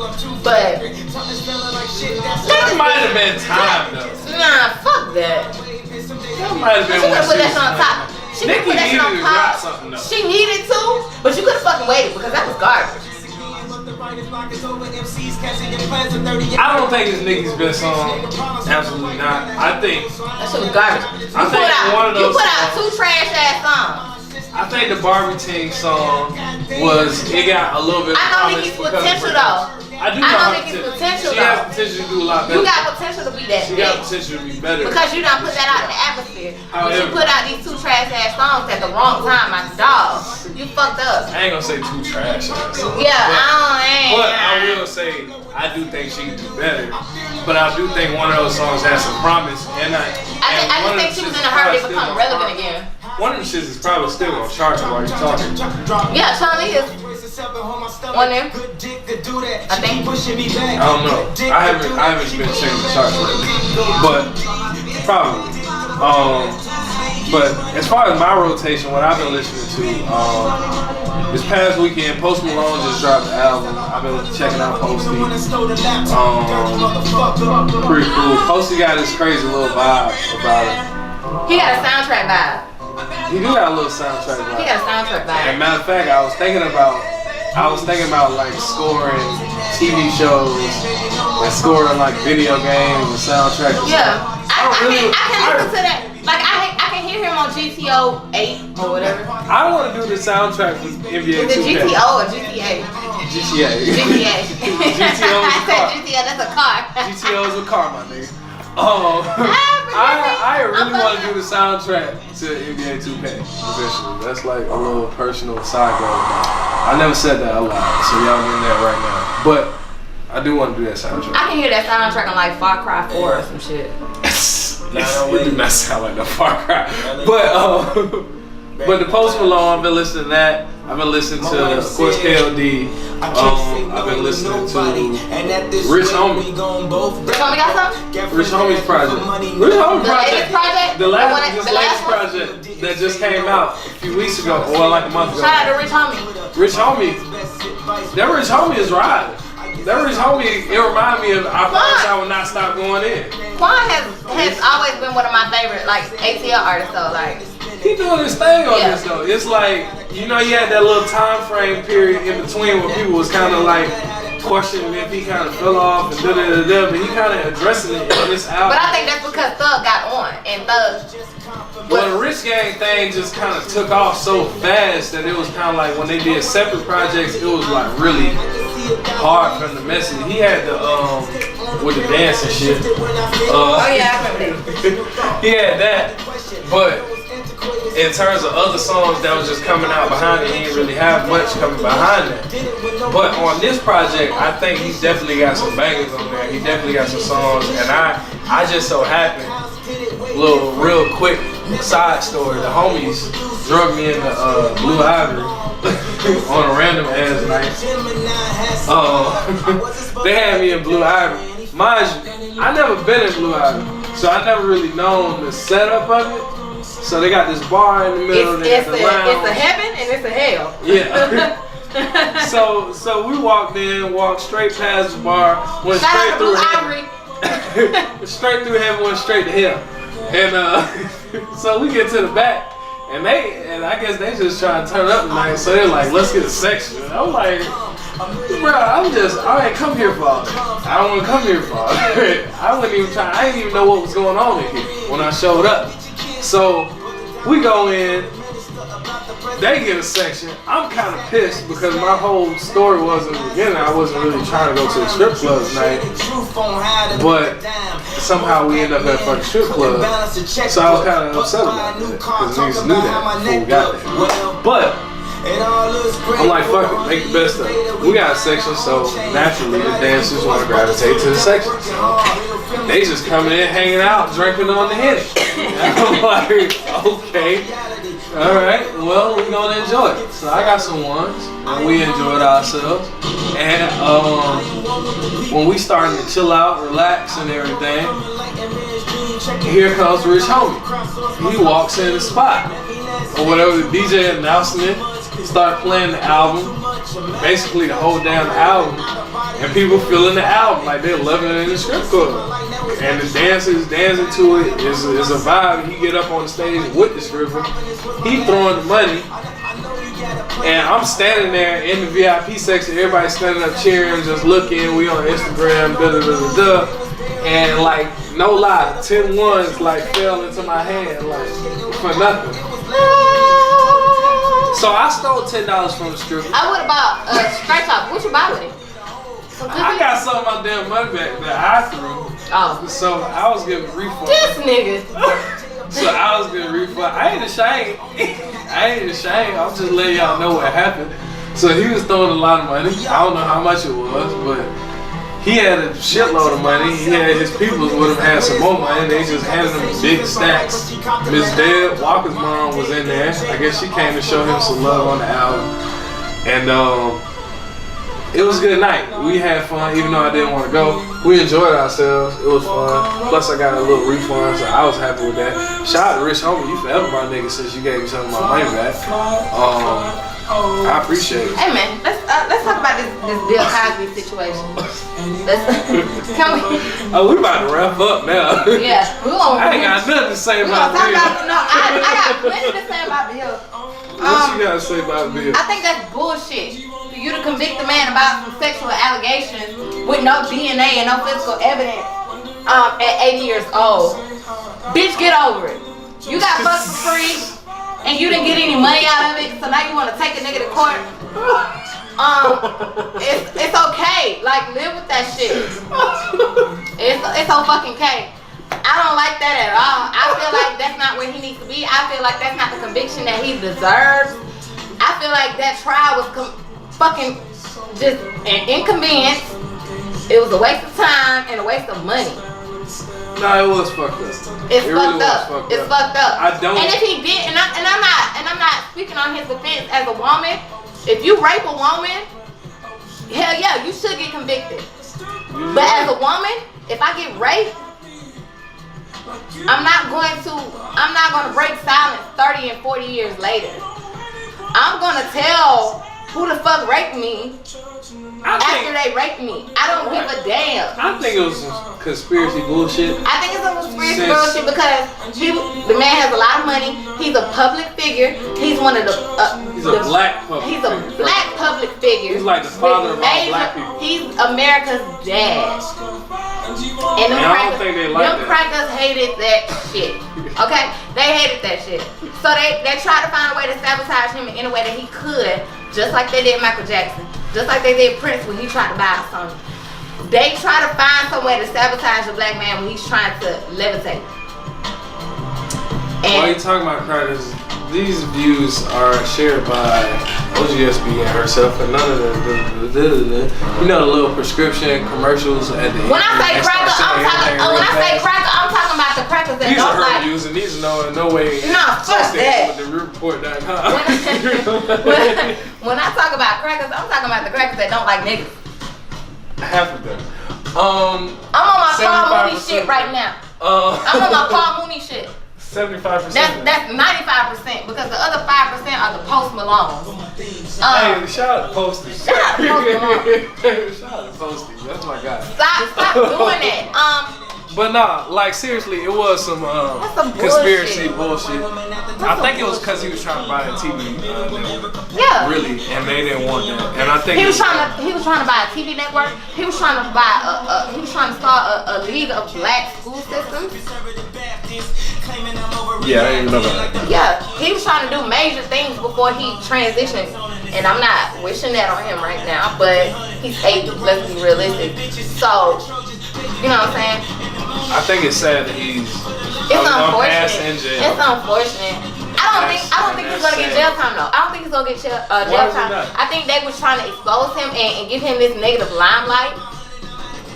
But that might have been time though. Nah, fuck that. That might have been She could have put that shit on top. She could Nicki put that shit on needed to drop top. something though. She needed to, but you could have fucking waited because that was garbage. I don't think it's Nicki's best song. Absolutely not. I think That shit was garbage. I think one of those You put out songs- 2 trash ass songs. I think the Barbie Ting song it got a little bit of I know promise Nicki's because of potential her. though. I do I know her Nicki's potential She has though. potential to do a lot better. You got potential to be that She got bitch. potential to be better. Because you done put that out in the atmosphere. But you However- put out these 2 trash ass songs at the wrong time, my dog. You fucked up. I ain't gonna say too trash. Yeah, But I will say I do think she can do better. But I do think one of those songs has some promise. And I just think she was in a hurry to become relevant again. One of them shits is probably still gonna chart while you're talking. Yeah, Shawnee is one there. I think. I don't know. I haven't been checking the charts lately. But probably. But as far as my rotation, what I've been listening to, this past weekend, Post Malone just dropped the album. I've been checking out Posty. Pretty cool. Posty got this crazy little vibe about it. He got a soundtrack vibe. He do got a little soundtrack vibe. He got a soundtrack vibe. And matter of fact, I was thinking about like scoring TV shows and scoring like video games and soundtracks. And Yeah, stuff. I can listen to that. Like I can hear him on GTO 8 or whatever. I want to do the soundtrack for NBA 2K. Is it GTO or GTA? GTA. GTA. GTO is I a said car. GTO, that's a car. GTO is a car, my nigga. I really want to do the soundtrack to NBA 2K eventually. That's like a little personal side goal. I never said that a lot, so y'all getting that right now. But I do want to do that soundtrack. I can hear that soundtrack on like Far Cry 4 or some shit. It do not sound like the Far Cry. But the Post Malone, I've been listening to that. I've been listening to, of course, KOD. I've been listening to Rich Homie. Rich Homie got something? Rich Homie's project. Rich Homie The latest project? The last last one? project that just came out a few weeks ago, or like a month ago. Shout out to Rich Homie. Rich Homie. That Rich Homie is riding. That Rich Homie, it reminded me of I Promise I Will Not Stop Going In. Quan has always been one of my favorite like ATL artists though, like. He doing his thing on this though. It's like, you know, you had that little time frame period in between where people was kind of like questioning if he kind of fell off and but he kind of addressing it in this album. But I think that's because Thug got on and Thug. Well, the Rich Gang thing just kind of took off so fast that it was kind of like when they did separate projects, it was like really hard for him to mess with. He had the with the dance and shit. Oh yeah, I remember that. He had that, but in terms of other songs that was just coming out behind it, he didn't really have much coming behind it. But on this project, I think he's definitely got some bangers on there. He definitely got some songs, and I just so happen, little real quick side story, the homies drug me into Blue Ivory on a random ass night. They had me in Blue Ivory. Mind you, I never been in Blue Ivory, so I never really known the setup of it. So they got this bar in the middle. It's a heaven and it's a hell. Yeah. So we walked straight past the bar, went Shout straight out to through Blue heaven. Ivory. Straight through heaven, went straight to hell. And so we get to the back, and I guess they just trying to turn up tonight. So they're like, let's get a section. And I'm like, bro, I ain't come here for all that. I don't want to come here for all that. I didn't even know what was going on in here when I showed up. So we go in, they get a section. I'm kind of pissed because my whole story was in the beginning, I wasn't really trying to go to a strip club tonight, but somehow we end up at a fucking strip club. So I was kind of upset about that because niggas knew that before we got there. But I'm like, fuck it, make the best of it. We got a section, so naturally the dancers want to gravitate to the section. They just coming in, hanging out, drinking on the Henny. I'm like, okay, all right, well, we're gonna enjoy it. So I got some ones, and we enjoyed ourselves. And when we started to chill out, relax, and everything, here comes Rich Homie. He walks in the spot. or whatever, the DJ announcement, start playing the album, basically the whole damn album, and people feeling the album like they're loving it in the strip club. And the dancers dancing to it is a vibe. He get up on the stage with the stripper, he throwing the money, and I'm standing there in the VIP section, everybody standing up cheering, just looking, we on Instagram, and like, no lie, 10 ones like fell into my hand like for nothing. So I stole $10 from the stripper. I would have bought a scratch off. What you buy with it? I got some of my damn money back that I threw. Oh. So I was getting a refund. This nigga. So I was getting a refund. I ain't ashamed. I'm just letting y'all know what happened. So he was throwing a lot of money. I don't know how much it was, but he had a shitload of money. He had his people would have had some more money. They just handed him big stacks. Miss Deb Walker's mom was in there. I guess she came to show him some love on the album. And it was a good night. We had fun, even though I didn't want to go. We enjoyed ourselves. It was fun. Plus, I got a little refund, so I was happy with that. Shout out to Rich Homie. You forever my nigga since you gave me some of my money back. I appreciate it. Hey man, let's talk about this Bill Cosby situation. Can we? Oh, we about to wrap up now. Yeah, we won't. I ain't got nothing to say about Bill. No, I got plenty to say about Bill. What you gotta say about Bill? I think that's bullshit. For you to convict a man about some sexual allegations with no DNA and no physical evidence at 80 years old. Bitch, get over it. You got fucked for free and you didn't get any money out of it, so now you want to take a nigga to court. It's okay. Like, live with that shit. It's so fucking okay. I don't like that at all. I feel like that's not where he needs to be. I feel like that's not the conviction that he deserves. I feel like that trial was fucking just an inconvenience. It was a waste of time and a waste of money. No, it was fucked up. It's fucked up. It's fucked up. I don't. And if he did, and I'm not speaking on his defense as a woman. If you rape a woman, hell yeah, you should get convicted. But as a woman, if I get raped, I'm not going to break silence 30 and 40 years later. I'm gonna tell who the fuck raped me after they raped me. I don't give a damn. I think it was some conspiracy bullshit. I think it's some conspiracy bullshit because the man has a lot of money. He's a public figure. He's one of the He's a black public figure. He's like the father of all black people. He's America's dad. And them crackers hated that shit. Okay? They hated that shit. So they tried to find a way to sabotage him in a way that he could, just like they did Michael Jackson. Just like they did Prince when he tried to buy a song. They try to find some way to sabotage a black man when he's trying to levitate. Why are you talking about crackers? These views are shared by OGSB and herself, and none of the little prescription commercials at the end. When I say cracker, I'm talking about the crackers that these don't are like. These are her views, and these are no way. No, fuck that. With the report.com. When I talk about crackers, I'm talking about the crackers that don't like niggas. Half of them. I'm on my Paul Mooney shit right now. I'm on my Paul Mooney shit. 75%. That's 95% because the other 5% are the Post Malones. Hey, shout out to Posty. Shout out to Post Malone. Shout out to Posty. That's my guy. Stop doing that. But nah, like seriously, it was some conspiracy bullshit. I think it was because he was trying to buy a TV network. Yeah. Really, and they didn't want that. And I think he was trying to buy a TV network. He was trying to buy he was trying to start a league of black school systems. Yeah, I didn't even know about that. Yeah, he was trying to do major things before he transitioned. And I'm not wishing that on him right now, but he's 80, let's be realistic. So, you know what I'm saying? I think it's sad that he's unfortunate. in jail. It's unfortunate. I don't think he's gonna get jail time though. I don't think he's gonna get jail time. I think they was trying to expose him and give him this negative limelight.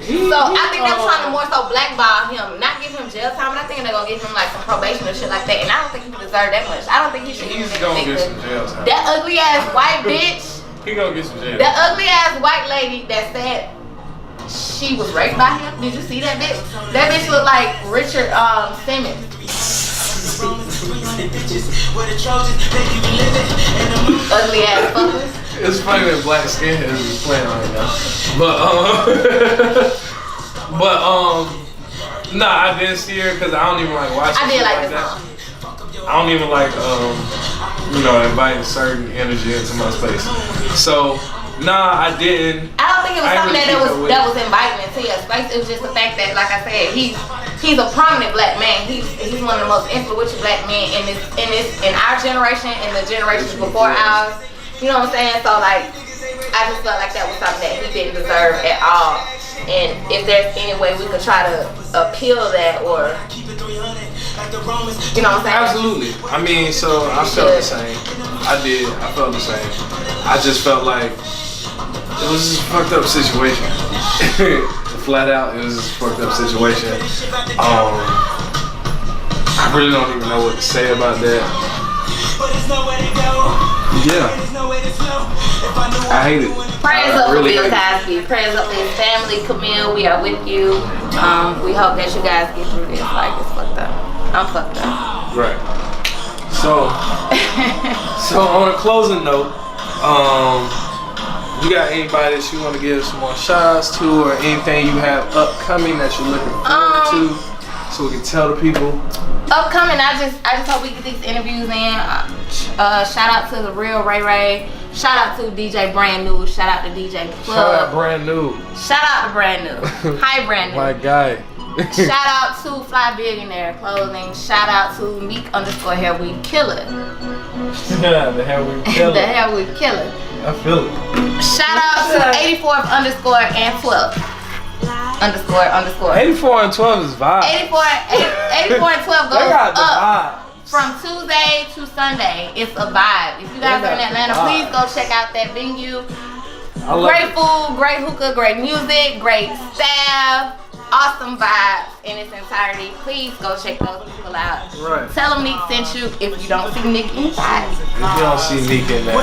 So I think they were trying to more so blackball him, not give him jail time, but I think they're gonna give him like some probation or shit like that. And I don't think he deserve that much. I don't think he should even get some jail time. That ugly ass white bitch. He gonna get some jail. That ugly ass white lady that said she was raped by him. Did you see that bitch? That bitch looked like Richard Simmons. Ugly ass fuckers. It's funny that black skinheads is playing right now. But nah, I didn't see her because I don't even like watching. I did like that. this song. I don't even like inviting certain energy into my space. So nah, I didn't. I don't think it was something really that was inviting into your space. It was just the fact that, like I said, he's a prominent black man. He's one of the most influential black men in our generation and the generations before ours. You know what I'm saying? So like, I just felt like that was something that he didn't deserve at all. And if there's any way we could try to appeal that, or you know what I'm saying? Absolutely. I mean, so I felt the same. I did. I felt the same. I just felt like it was just a fucked up situation. Flat out, it was just a fucked up situation. I really don't even know what to say about that. Yeah. I hate it. Prayers up really for Bill Cosby. Prayers up for his family. Camille, we are with you. We hope that you guys get through this. Like, it's fucked up. I'm fucked up. Right. So on a closing note, you got anybody that you want to give some more shout-outs to, or anything you have upcoming that you're looking forward to, so we can tell the people? Upcoming, I just hope we get these interviews in. Shout out to the real Ray Ray. Shout out to DJ Brand New. Shout out to DJ Club. Shout out Brand New. Shout out to Brand New. Hi Brand New. My guy. Shout out to Fly Billionaire Clothing. Shout out to Meek_Hair We Killer. Yeah, the Hair We Killer. The Hair We Killer. I feel it. Shout out to 84th _ and 12th __. 84 and 12 is vibe. 84 and 12 goes They got the up vibe. from Tuesday to Sunday. It's a vibe. If you guys are in Atlanta, please go check out that venue. Great food, great hookah, great music, great staff, awesome vibes in its entirety. Please go check those people out. Right. Tell them Nick sent you if you don't see Nick inside. If you don't see Nick in there.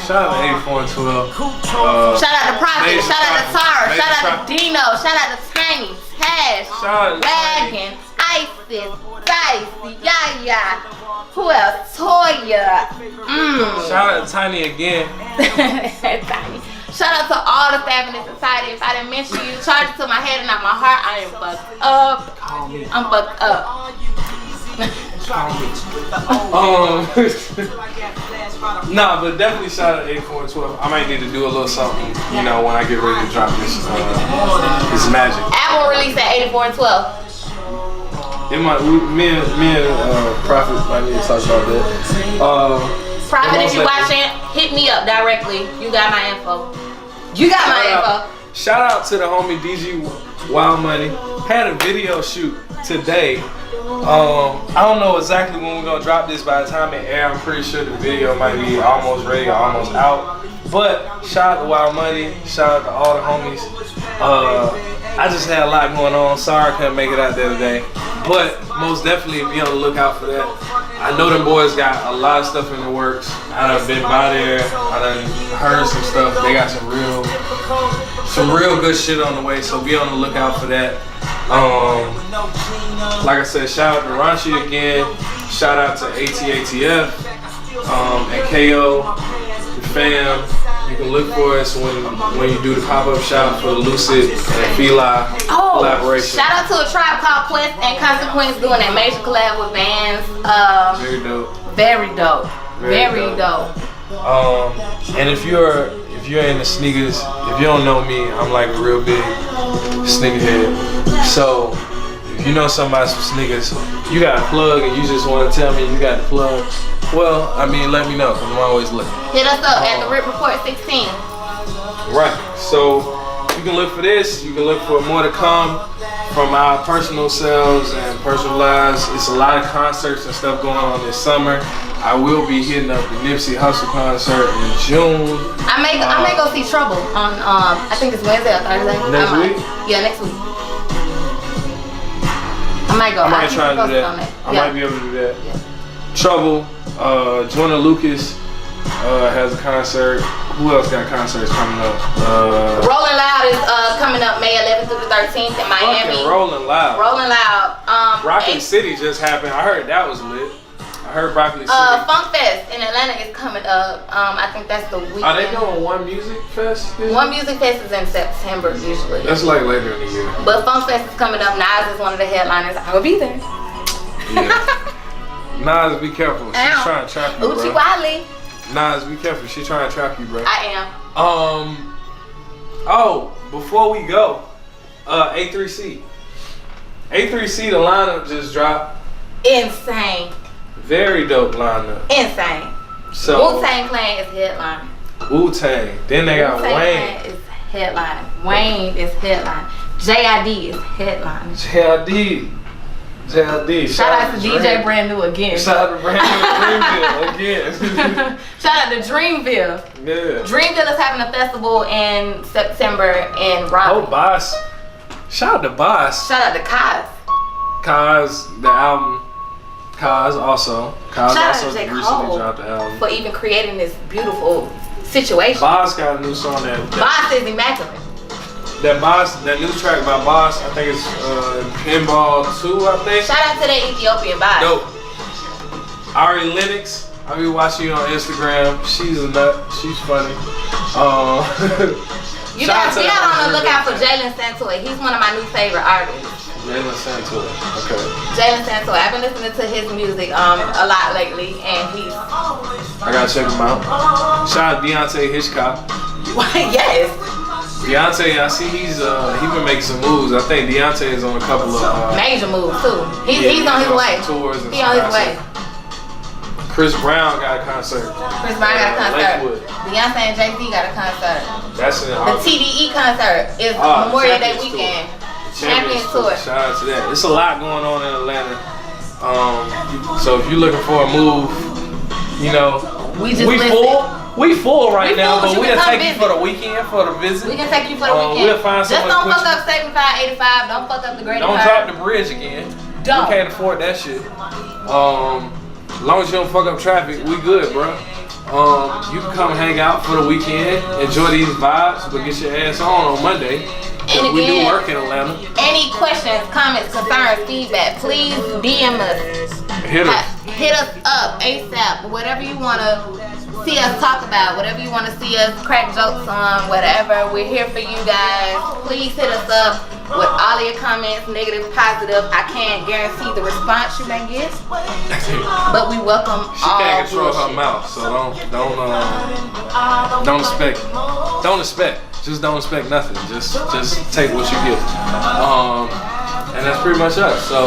Shout out to 84 and 12. Shout out to Prophet, shout out to Tara, Major shout out Prophet. to Dino, shout out to Tiny, Tash, Shout out to Wagon, Isis, Dicey, Yaya, who else? Toya. Shout out to Tiny again. Tiny. Shout out to all the staff in this society. If I didn't mention you, charge it to my head and not my heart. I am fucked up. I'm fucked up. Nah, but definitely shout out to 84 and 12. I might need to do a little something, when I get ready to drop this magic. Album released at 84 and 12. Me and Prophet might need to talk about that. Prophet, if you watching, hit me up directly. You got my info. You got my info. Shout out to the homie DG Wild Money. Had a video shoot today. I don't know exactly when we're gonna drop this. By the time it air, I'm pretty sure the video might be almost ready or almost out. But shout out to Wild Money. Shout out to all the homies. I just had a lot going on. Sorry I couldn't make it out there today. But most definitely be on the lookout for that. I know them boys got a lot of stuff in the works. I done been by there. I done heard some stuff. They got some real good shit on the way. So be on the lookout for that. Like I said, shout out to Ranchi again. Shout out to ATATF and KO, the fam. You can look for us when you do the pop-up shop for the Lucid and Fila collaboration. Shout out to a tribe called Quest and Consequence doing that major collab with Vans. Very dope. Very dope. Very dope. And if you're in the sneakers, if you don't know me, I'm like a real big sneakerhead. So if you know somebody some sneakers, you got a plug and you just want to tell me you got the plug, well, I mean, let me know, because I'm always looking. Hit us up at the Rip Report 16. Right. So you can look for this. You can look for more to come from our personal selves and personal lives. It's a lot of concerts and stuff going on this summer. I will be hitting up the Nipsey Hussle concert in June. I may go see Trouble on I think it's Wednesday or Thursday. Next week? Yeah, next week. I might go. I might try to do that. I might be able to do that. Yeah. Trouble. Joyner Lucas has a concert. Who else got concerts coming up? Rolling Loud is coming up May 11th through the 13th in Miami. Rolling Loud. Rolling Loud. Rocket City just happened. I heard that was lit. I heard Broccoli City. Funk Fest in Atlanta is coming up. I think that's the weekend. Are they doing One Music Fest? One Music Fest is in September usually. That's like later in the year. But Funk Fest is coming up. Nas is one of the headliners. I will be there. Yeah. Nas, be careful. She's trying to trap you, Uchi bro. Wally. Nas, be careful. She's trying to trap you, bro. I am. Oh, before we go, A3C. A3C, the lineup just dropped. Insane. Very dope lineup. Insane. So Wu-Tang Clan is headline. Wu-Tang. Then they got Wu-Tang Wayne. Clan is headline. Wayne is headline. J.I.D. is headline. J.I.D. Shout out to DJ Brand New again. Shout out to Brand New again. Shout out to Dreamville. Yeah. Dreamville is having a festival in September in Raleigh. Oh, Boss. Shout out to Boss. Shout out to Kaz. Kaz, the album. Kaz also. Kaz Shout out also to J. recently Cole dropped the album. for even creating this beautiful situation. Boss got a new song Boss is immaculate. that new track by Boss, I think it's Pinball 2, I think. Shout out to the Ethiopian Boss. Dope. Ari Lennox, I be watching you on Instagram. She's a nut. She's funny. You gotta be out on the lookout for Jalen Santoy. He's one of my new favorite artists. Jalen Santoy. Okay. Jalen Santoy. I've been listening to his music a lot lately, and he's I gotta check him out. Shout out to Deontay Hitchcock. yes. Deontay, I see he been making some moves. I think Deontay is on a couple of Major moves too. He's on his way. Tours and He on his way. Chris Brown got a concert. Chris Brown got a concert. Lakewood. Beyonce and Jay-Z got a concert. That's in The TDE concert is Memorial Day Champions weekend. Tour. Champions Tour. Shout out to that. It's a lot going on in Atlanta. So if you're looking for a move, you know, we full right now, but we'll take you for the weekend, for the visit. We can take you for the weekend. We'll find Just someone don't to fuck up 75, 85. Don't fuck up the Great Don't drop the bridge again. Don't. We can't afford that shit. As long as you don't fuck up traffic, we good, bro. You can come hang out for the weekend, enjoy these vibes, but get your ass on Monday. And we do again, work in Atlanta. Any questions, comments, concerns, feedback, please DM us. Hit us. Hit us up ASAP. Whatever you want to see us talk about, whatever you want to see us crack jokes on, whatever. We're here for you guys. Please hit us up with all of your comments, negative, positive. I can't guarantee the response you may get, but we welcome She all can't control her bullshit. mouth, so don't expect. Just don't expect nothing. Just take what you get. And that's pretty much us. So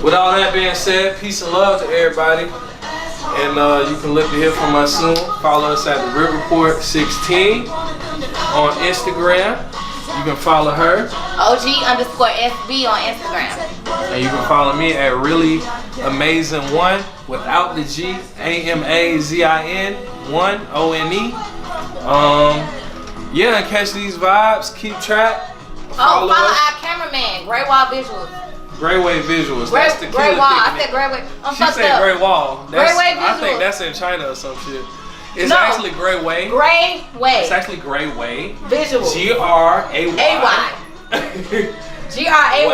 with all that being said, peace and love to everybody. And you can look to hear from us soon. Follow us at the Rip Report 16 on Instagram. You can follow her. OG_SB on Instagram. And you can follow me at Really Amazing 1 without the G, AMAZIN 1 ONE. Yeah, and catch these vibes. Keep track. Follow our cameraman, Grey Wall Visuals. Grey Way Visuals. Grey That's the Wall. killer I thing. said Grey Way. I'm She fucked said up. Grey Wall. Grey Way I Visuals. think that's in China or some shit. It's No. actually Grey Way. Grey Way. It's actually Grey Way. Visuals. GRAY. GRAY.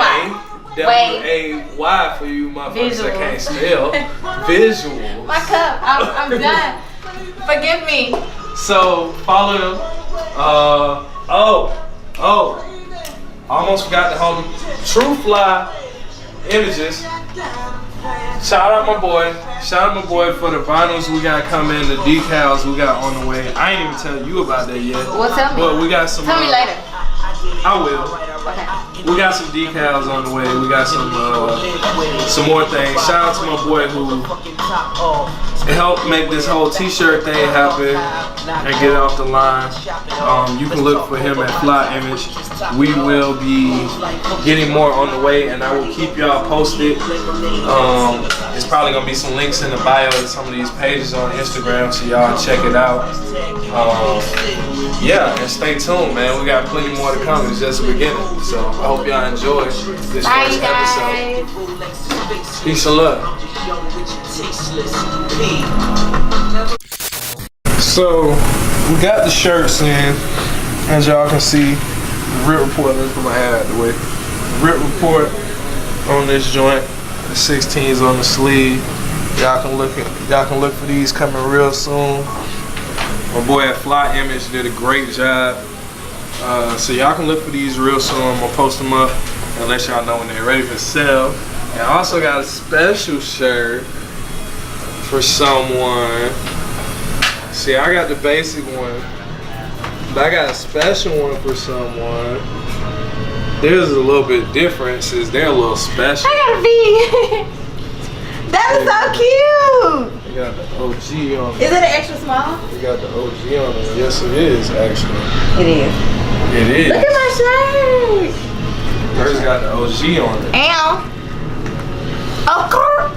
WAY for you motherfuckers that can't spell. Visuals. My cup. I'm done. Forgive me. So follow them. Almost forgot the homie True Fly Images. Shout out my boy for the vinyls we got coming, the decals we got on the way. I ain't even tell you about that yet. Well, tell me. But we got some. Tell me later. I will. Okay. We got some decals on the way. We got some more things. Shout out to my boy who helped make this whole t-shirt thing happen and get it off the line. You can look for him at Fly Image. We will be getting more on the way, and I will keep y'all posted. It's probably gonna be some links in the bio to some of these pages on Instagram, so y'all check it out. Yeah, and stay tuned, man. We got plenty more to come. It's just the beginning. So I hope y'all enjoy this Bye, first guys. episode. Peace and love. So we got the shirts in, as y'all can see. The Rip Report. Let's put my hat out the way. Rip Report on this joint. The 16s on the sleeve. Y'all can look for these coming real soon. My boy at Fly Image did a great job. So y'all can look for these real soon. I'm gonna post them up and let y'all know when they're ready for sale. And I also got a special shirt for someone. See, I got the basic one, but I got a special one for someone. Theirs is a little bit different since they're a little special. I got a V. That is so cute. We got the OG on it. Is it an extra small? We got the OG on it. Yes, it is actually. It is. It is. Look at my shirt. Hers got the OG on it. Ow. Of course.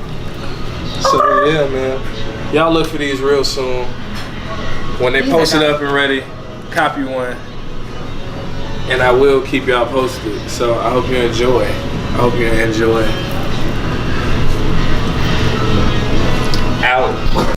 So yeah, man. Y'all look for these real soon. When they post it up and ready, copy one. And I will keep y'all posted. So I hope you enjoy. Out.